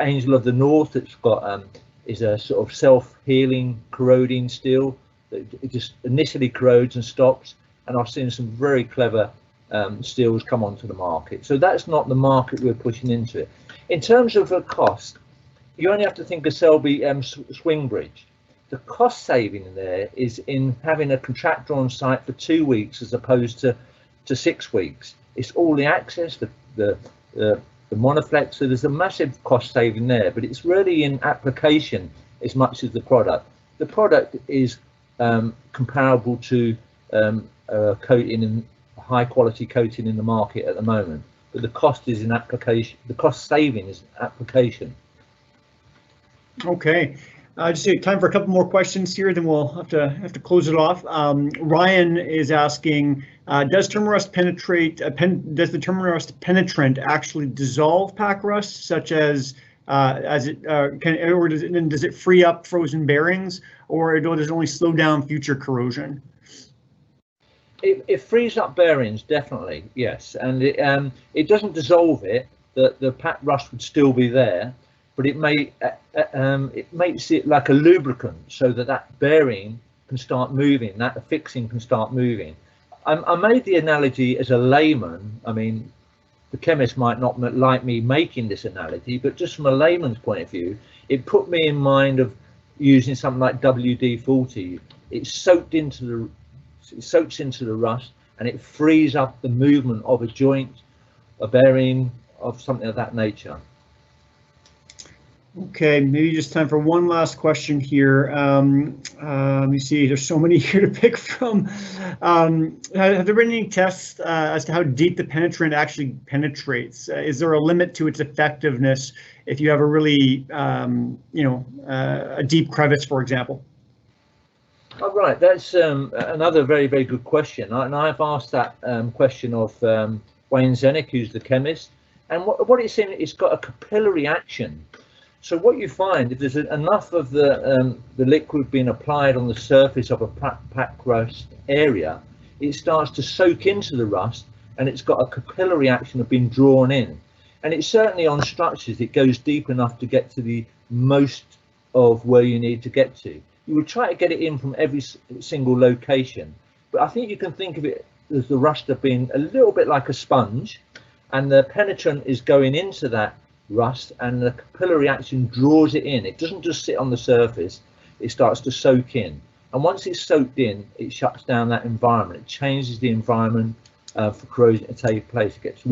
Angel of the North that's got is a sort of self-healing corroding steel that it just initially corrodes and stops, and I've seen some very clever steels come onto the market. So that's not the market we're pushing into it. In terms of the cost, you only have to think of Selby swing bridge. The cost saving there is in having a contractor on site for 2 weeks as opposed to 6 weeks. It's all the access, the monoflex, so there's a massive cost saving there, but it's really in application as much as the product. The product is comparable to coating and high quality coating in the market at the moment, but the cost is in application. The cost saving is application. Okay. Just time for a couple more questions here, then we'll have to close it off. Ryan is asking, does Turmerous penetrate? Does the Turmerous penetrant actually dissolve pack rust, such as it can, or does it free up frozen bearings, or does it only slow down future corrosion? It frees up bearings, definitely, yes, and it doesn't dissolve it. The pack rust would still be there, but it makes it like a lubricant, so that bearing can start moving, that the fixing can start moving. I made the analogy as a layman. I mean, the chemist might not like me making this analogy, but just from a layman's point of view, it put me in mind of using something like WD-40. It soaks into the rust, and it frees up the movement of a joint, a bearing, of something of that nature. Okay, maybe just time for one last question here. Let me see, there's so many here to pick from. Have there been any tests as to how deep the penetrant actually penetrates? Is there a limit to its effectiveness if you have a really, a deep crevice, for example? Oh, right, that's another very, very good question. And I've asked that question of Wayne Zenick, who's the chemist. And what it's saying, it's got a capillary action. So what you find, if there's enough of the liquid being applied on the surface of a pack rust area, it starts to soak into the rust, and it's got a capillary action of being drawn in. And it's certainly on structures, it goes deep enough to get to the most of where you need to get to. You would try to get it in from every single location, but I think you can think of it as the ruster being a little bit like a sponge, and the penetrant is going into that rust, and the capillary action draws it in. It doesn't just sit on the surface, it starts to soak in, and once it's soaked in, it shuts down that environment. It changes the environment for corrosion to take place. It gets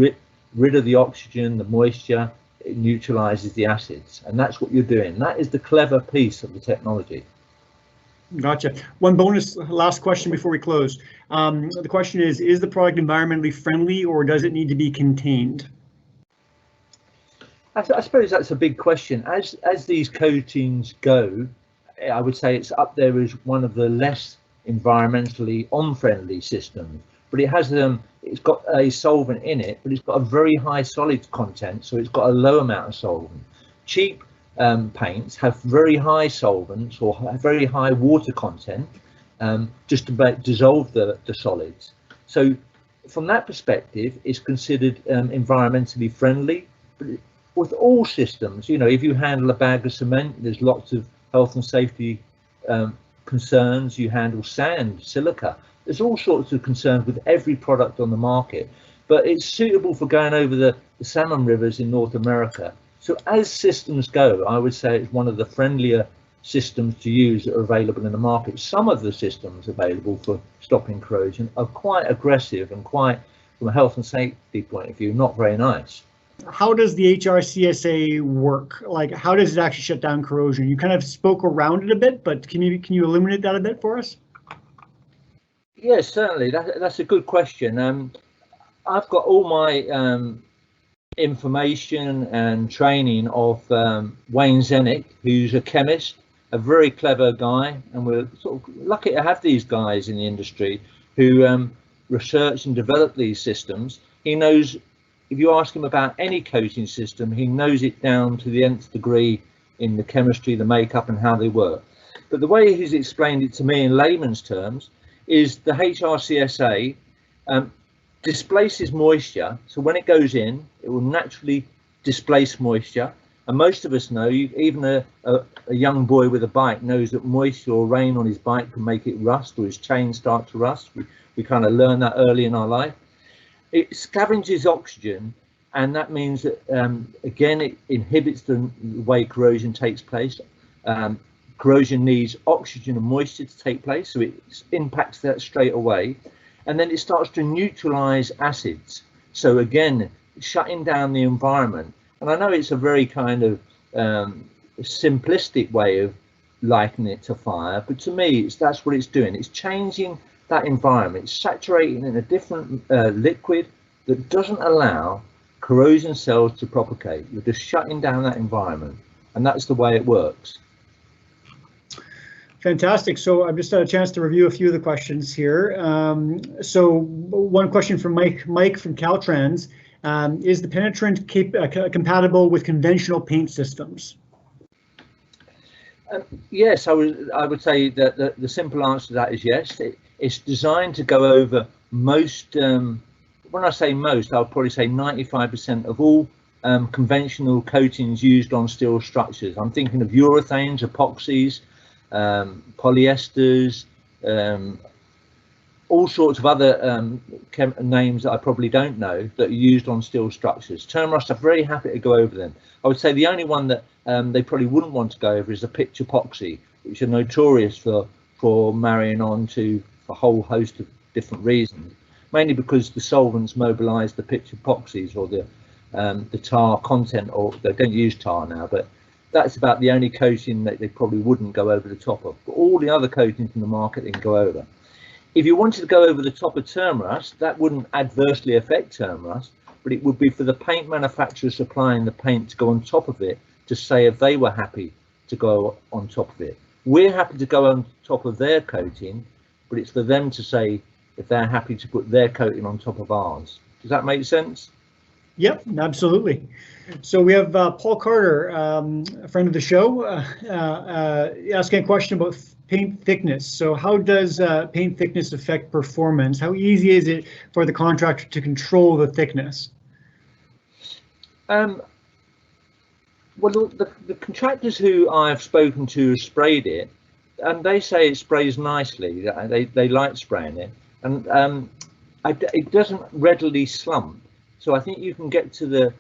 rid of the oxygen, the moisture, it neutralizes the acids, and that's what you're doing. That is the clever piece of the technology. Gotcha. One bonus last question before we close. The question is the product environmentally friendly, or does it need to be contained? I suppose that's a big question. As these coatings go, I would say it's up there as one of the less environmentally unfriendly systems. But it has it's got a solvent in it, but it's got a very high solids content, so it's got a low amount of solvent. Cheap paints have very high solvents or very high water content, just to dissolve the solids. So from that perspective, it's considered environmentally friendly. But with all systems, if you handle a bag of cement, there's lots of health and safety concerns. You handle sand, silica, there's all sorts of concerns with every product on the market, but it's suitable for going over the salmon rivers in North America. So as systems go, I would say it's one of the friendlier systems to use that are available in the market. Some of the systems available for stopping corrosion are quite aggressive and quite, from a health and safety point of view, not very nice. How does the Hrcsa work? Like, how does it actually shut down corrosion? You kind of spoke around it a bit, but can you illuminate that a bit for us? Yes, certainly. That's a good question. I've got all my information and training of Wayne Zenick, who's a chemist, a very clever guy, and we're sort of lucky to have these guys in the industry who research and develop these systems. He knows, if you ask him about any coating system, he knows it down to the nth degree in the chemistry, the makeup, and how they work. But the way he's explained it to me in layman's terms is the Hrcsa displaces moisture. So when it goes in, it will naturally displace moisture. And most of us know, even a young boy with a bike knows that moisture or rain on his bike can make it rust, or his chain start to rust. We kind of learn that early in our life. It scavenges oxygen, and that means that, again, it inhibits the way corrosion takes place. Corrosion needs oxygen and moisture to take place, so it impacts that straight away. And then it starts to neutralize acids. So again, shutting down the environment. And I know it's a very kind of simplistic way of likening it to fire, but to me, that's what it's doing. It's changing that environment, it's saturating in a different liquid that doesn't allow corrosion cells to propagate. You're just shutting down that environment, and that's the way it works. Fantastic. So I've just had a chance to review a few of the questions here. So one question from Mike from Caltrans. Is the penetrant compatible with conventional paint systems? Yes, I would say that the simple answer to that is yes. It's designed to go over most, when I say most, I'll probably say 95% of all conventional coatings used on steel structures. I'm thinking of urethanes, epoxies, polyesters, all sorts of other names that I probably don't know that are used on steel structures. Turmerous are very happy to go over them. I would say the only one that they probably wouldn't want to go over is a pitch epoxy, which are notorious for marrying on to a whole host of different reasons, mainly because the solvents mobilize the pitch epoxies or the the tar content, or they don't use tar now, but that's about the only coating that they probably wouldn't go over the top of. But all the other coatings in the market they can go over. If you wanted to go over the top of Turmerous, that wouldn't adversely affect Turmerous, but it would be for the paint manufacturer supplying the paint to go on top of it to say if they were happy to go on top of it. We're happy to go on top of their coating, but it's for them to say if they're happy to put their coating on top of ours. Does that make sense? Yep, absolutely. So we have Paul Carter, a friend of the show, asking a question about paint thickness. So how does paint thickness affect performance? How easy is it for the contractor to control the thickness? Well, the contractors who I've spoken to have sprayed it, and they say it sprays nicely. They like spraying it, and it doesn't readily slump. So I think you can get to the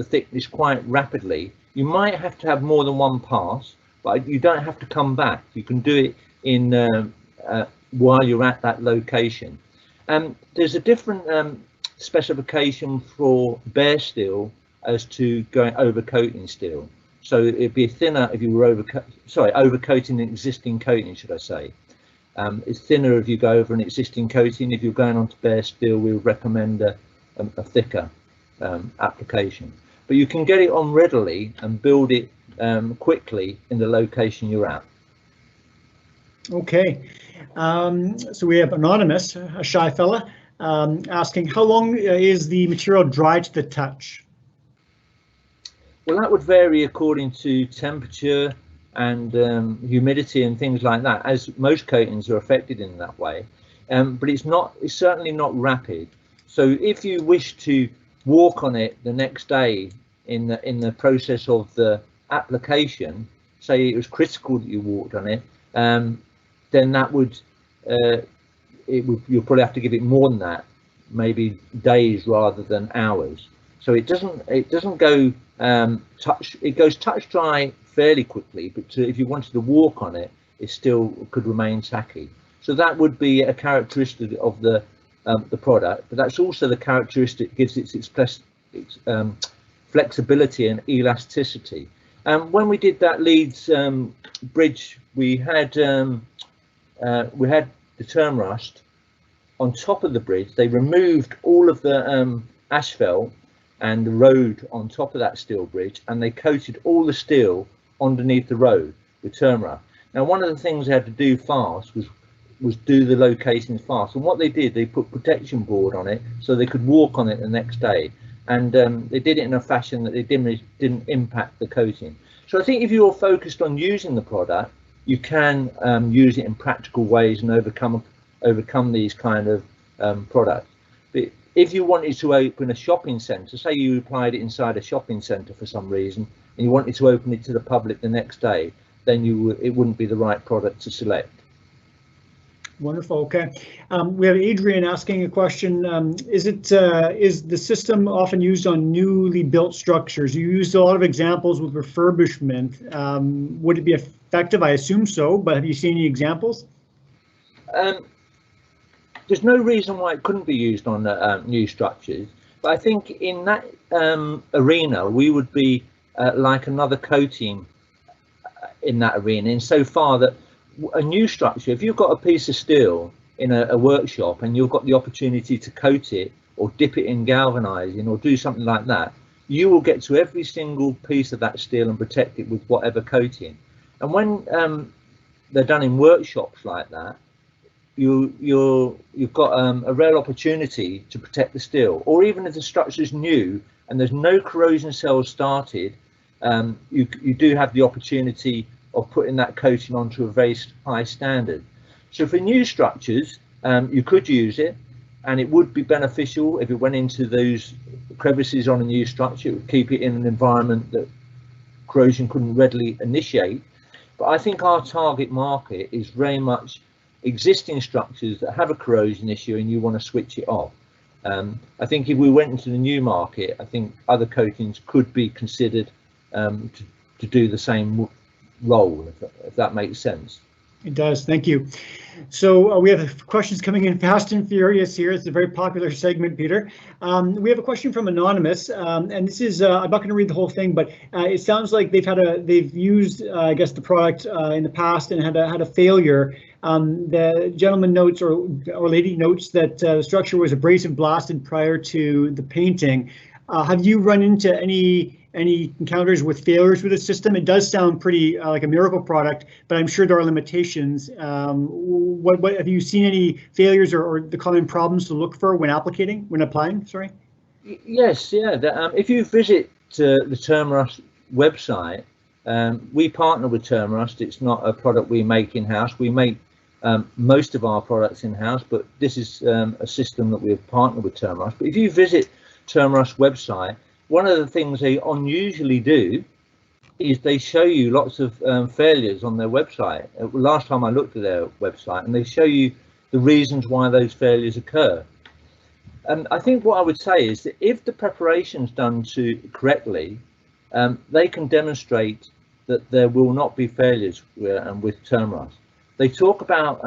thickness quite rapidly. You might have to have more than one pass, but you don't have to come back. You can do it in while you're at that location. There's a different specification for bare steel as to going over coating steel. So it'd be thinner if you were overcoating an existing coating, should I say. It's thinner if you go over an existing coating. If you're going onto bare steel, we would recommend a thicker application. But you can get it on readily and build it quickly in the location you're at. Okay, so we have Anonymous, a shy fella, asking how long is the material dry to the touch? Well, that would vary according to temperature and humidity and things like that, as most coatings are affected in that way. But it's certainly not rapid. So if you wish to walk on it the next day in the process of the application, say it was critical that you walked on it, then that would you'll probably have to give it more than that, maybe days rather than hours. So it doesn't go it goes touch dry fairly quickly, but if you wanted to walk on it, it still could remain tacky. So that would be a characteristic of the product, but that's also the characteristic that gives its flexibility and elasticity. When we did that Leeds bridge, we had the Turmerous on top of the bridge. They removed all of the asphalt and the road on top of that steel bridge, and they coated all the steel underneath the road with Turmerous. Now, one of the things they had to do fast was do the locations fast, and what they did, they put protection board on it so they could walk on it the next day, and they did it in a fashion that they didn't impact the coating. So I think if you're focused on using the product, you can use it in practical ways and overcome these kind of products. But if you wanted to open a shopping centre, say you applied it inside a shopping centre for some reason, and you wanted to open it to the public the next day, then it wouldn't be the right product to select. Wonderful. Okay, we have Adrian asking a question. Is the system often used on newly built structures? You used a lot of examples with refurbishment. Would it be effective? I assume so, but have you seen any examples? There's no reason why it couldn't be used on new structures, but I think in that arena we would be like another coating in that arena, insofar that a new structure, if you've got a piece of steel in a workshop and you've got the opportunity to coat it or dip it in galvanizing or do something like that, you will get to every single piece of that steel and protect it with whatever coating. And when they're done in workshops like that, you've got a rare opportunity to protect the steel. Or even if the structure is new and there's no corrosion cells started, you do have the opportunity of putting that coating onto a very high standard. So for new structures, you could use it, and it would be beneficial if it went into those crevices on a new structure. It would keep it in an environment that corrosion couldn't readily initiate. But I think our target market is very much existing structures that have a corrosion issue and you want to switch it off. I think if we went into the new market, I think other coatings could be considered to do the same role, if that makes sense. It does. Thank you. So we have questions coming in fast and furious here. It's a very popular segment, Peter. We have a question from Anonymous, and this is I'm not going to read the whole thing, but it sounds like they've used I guess the product in the past and had a failure. The gentleman notes or lady notes that the structure was abrasive blasted prior to the painting. Have you run into any encounters with failures with the system? It does sound pretty like a miracle product, but I'm sure there are limitations. What have you seen any failures or the common problems to look for when applying? Sorry. Yes, yeah. If you visit the Turmerous website, we partner with Turmerous. It's not a product we make in-house. We make most of our products in-house, but this is a system that we have partnered with Turmerous. But if you visit Turmerous website, one of the things they unusually do is they show you lots of failures on their website. Last time I looked at their website, and they show you the reasons why those failures occur. And I think what I would say is that if the preparation's done correctly, they can demonstrate that there will not be failures with Turmerous. They talk about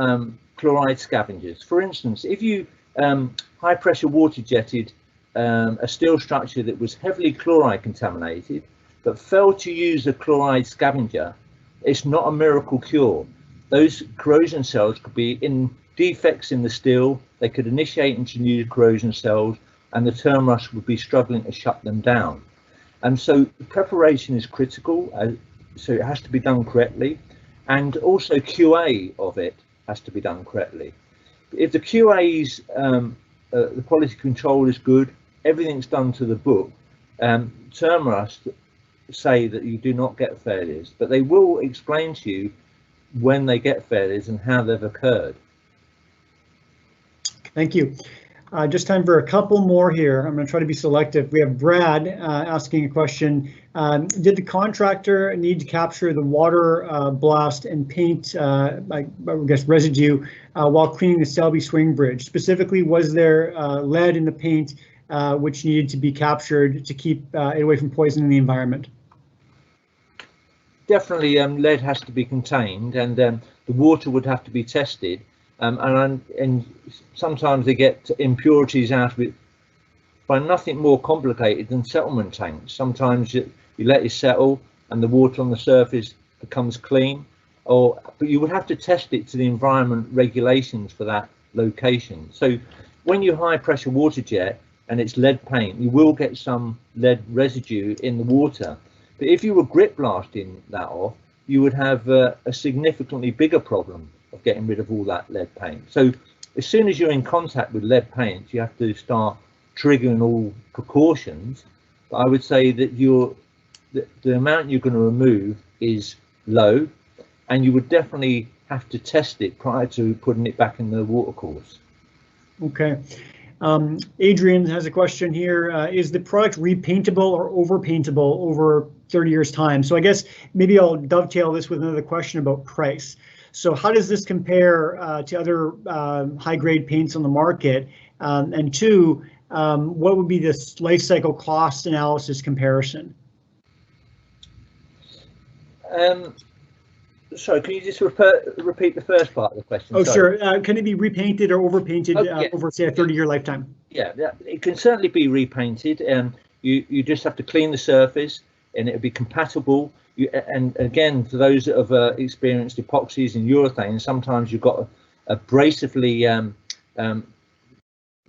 chloride scavengers. For instance, if you high pressure water jetted a steel structure that was heavily chloride contaminated but failed to use a chloride scavenger, it's not a miracle cure. Those corrosion cells could be in defects in the steel, they could initiate into new corrosion cells, and the Turmerous would be struggling to shut them down. And so the preparation is critical, so it has to be done correctly, and also QA of it has to be done correctly. If the QA's the quality control is good, everything's done to the book, Turmerous say that you do not get failures, but they will explain to you when they get failures and how they've occurred. Thank you. Just time for a couple more here. I'm going to try to be selective. We have Brad asking a question. Did the contractor need to capture the water blast and paint, I guess, residue while cleaning the Selby swing bridge? Specifically, was there lead in the paint which needed to be captured to keep it away from poisoning the environment? Definitely, lead has to be contained, and the water would have to be tested. And sometimes they get impurities out of it by nothing more complicated than settlement tanks. Sometimes you let it settle and the water on the surface becomes clean, but you would have to test it to the environment regulations for that location. So when you high pressure water jet and it's lead paint, you will get some lead residue in the water. But if you were grip blasting that off, you would have a significantly bigger problem of getting rid of all that lead paint. So as soon as you're in contact with lead paint, you have to start triggering all precautions. But I would say that the amount you're going to remove is low, and you would definitely have to test it prior to putting it back in the watercourse. Okay. Adrian has a question here. Is the product repaintable or overpaintable over 30 years time? So I guess maybe I'll dovetail this with another question about price. So how does this compare to other high-grade paints on the market? And two, what would be this life cycle cost analysis comparison? Sorry, can you just repeat the first part of the question? Oh, sorry. Sure. Can it be repainted or overpainted over, say, a 30-year lifetime? Yeah, it can certainly be repainted. You just have to clean the surface, and it'll be compatible. And again, for those that have experienced epoxies and urethanes, sometimes you've got abrasively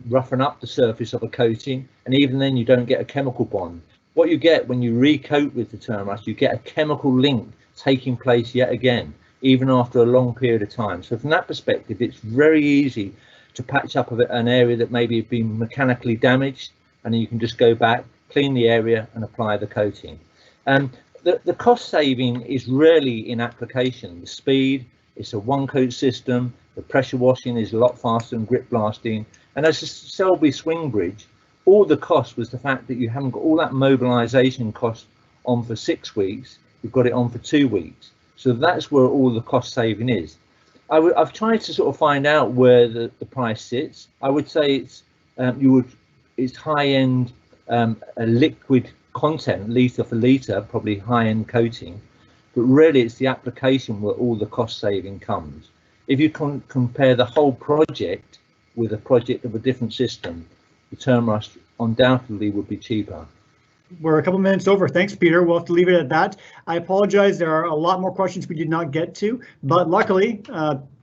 roughen up the surface of a coating, and even then you don't get a chemical bond. What you get when you recoat with the Turmerous, you get a chemical link taking place yet again, even after a long period of time. So from that perspective, it's very easy to patch up an area that maybe has been mechanically damaged, and then you can just go back, clean the area and apply the coating. The cost saving is really in application. The speed, it's a one coat system, the pressure washing is a lot faster than grip blasting, and as a Selby swing bridge, all the cost was the fact that you haven't got all that mobilization cost on for 6 weeks, you've got it on for 2 weeks. So that's where all the cost saving is. I've tried to sort of find out where the price sits. I would say it's high end, a liquid content, litre for litre, probably high end coating. but really it's the application where all the cost saving comes. If you compare the whole project with a project of a different system, the Turmerous undoubtedly would be cheaper. We're a couple minutes over. Thanks, Peter. We'll have to leave it at that. I apologize. There are a lot more questions we did not get to, but luckily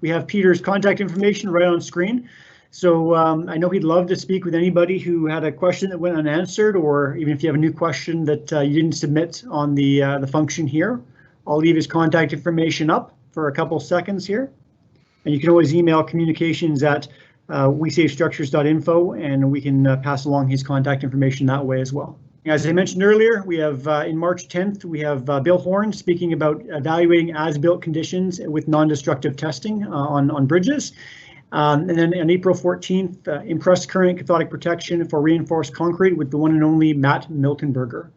we have Peter's contact information right on screen. So I know he'd love to speak with anybody who had a question that went unanswered, or even if you have a new question that you didn't submit on the function here. I'll leave his contact information up for a couple seconds here. And you can always email communications at wesavestructures.info, and we can pass along his contact information that way as well. As I mentioned earlier, we have in March 10th, we have Bill Horn speaking about evaluating as-built conditions with non-destructive testing on bridges. And then on April 14th, impressed current cathodic protection for reinforced concrete with the one and only Matt Miltenberger.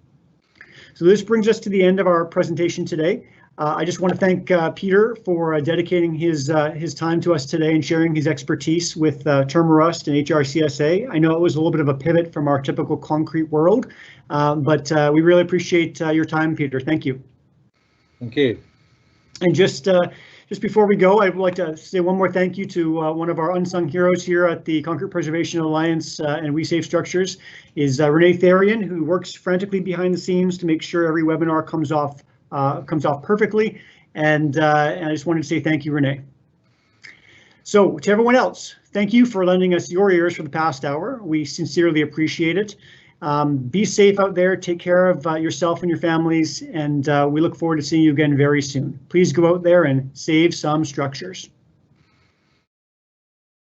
So this brings us to the end of our presentation today. I just want to thank Peter for dedicating his time to us today and sharing his expertise with Turmerous and Hrcsa. I know it was a little bit of a pivot from our typical concrete world, but we really appreciate your time, Peter. Thank you. Thank you. And just before we go, I would like to say one more thank you to one of our unsung heroes here at the Concrete Preservation Alliance and We Save Structures, is Renee Therian, who works frantically behind the scenes to make sure every webinar comes off perfectly, and I just wanted to say thank you, Renee. So to everyone else, thank you for lending us your ears for the past hour. We sincerely appreciate it. Be safe out there, take care of yourself and your families, and we look forward to seeing you again very soon. Please go out there and save some structures.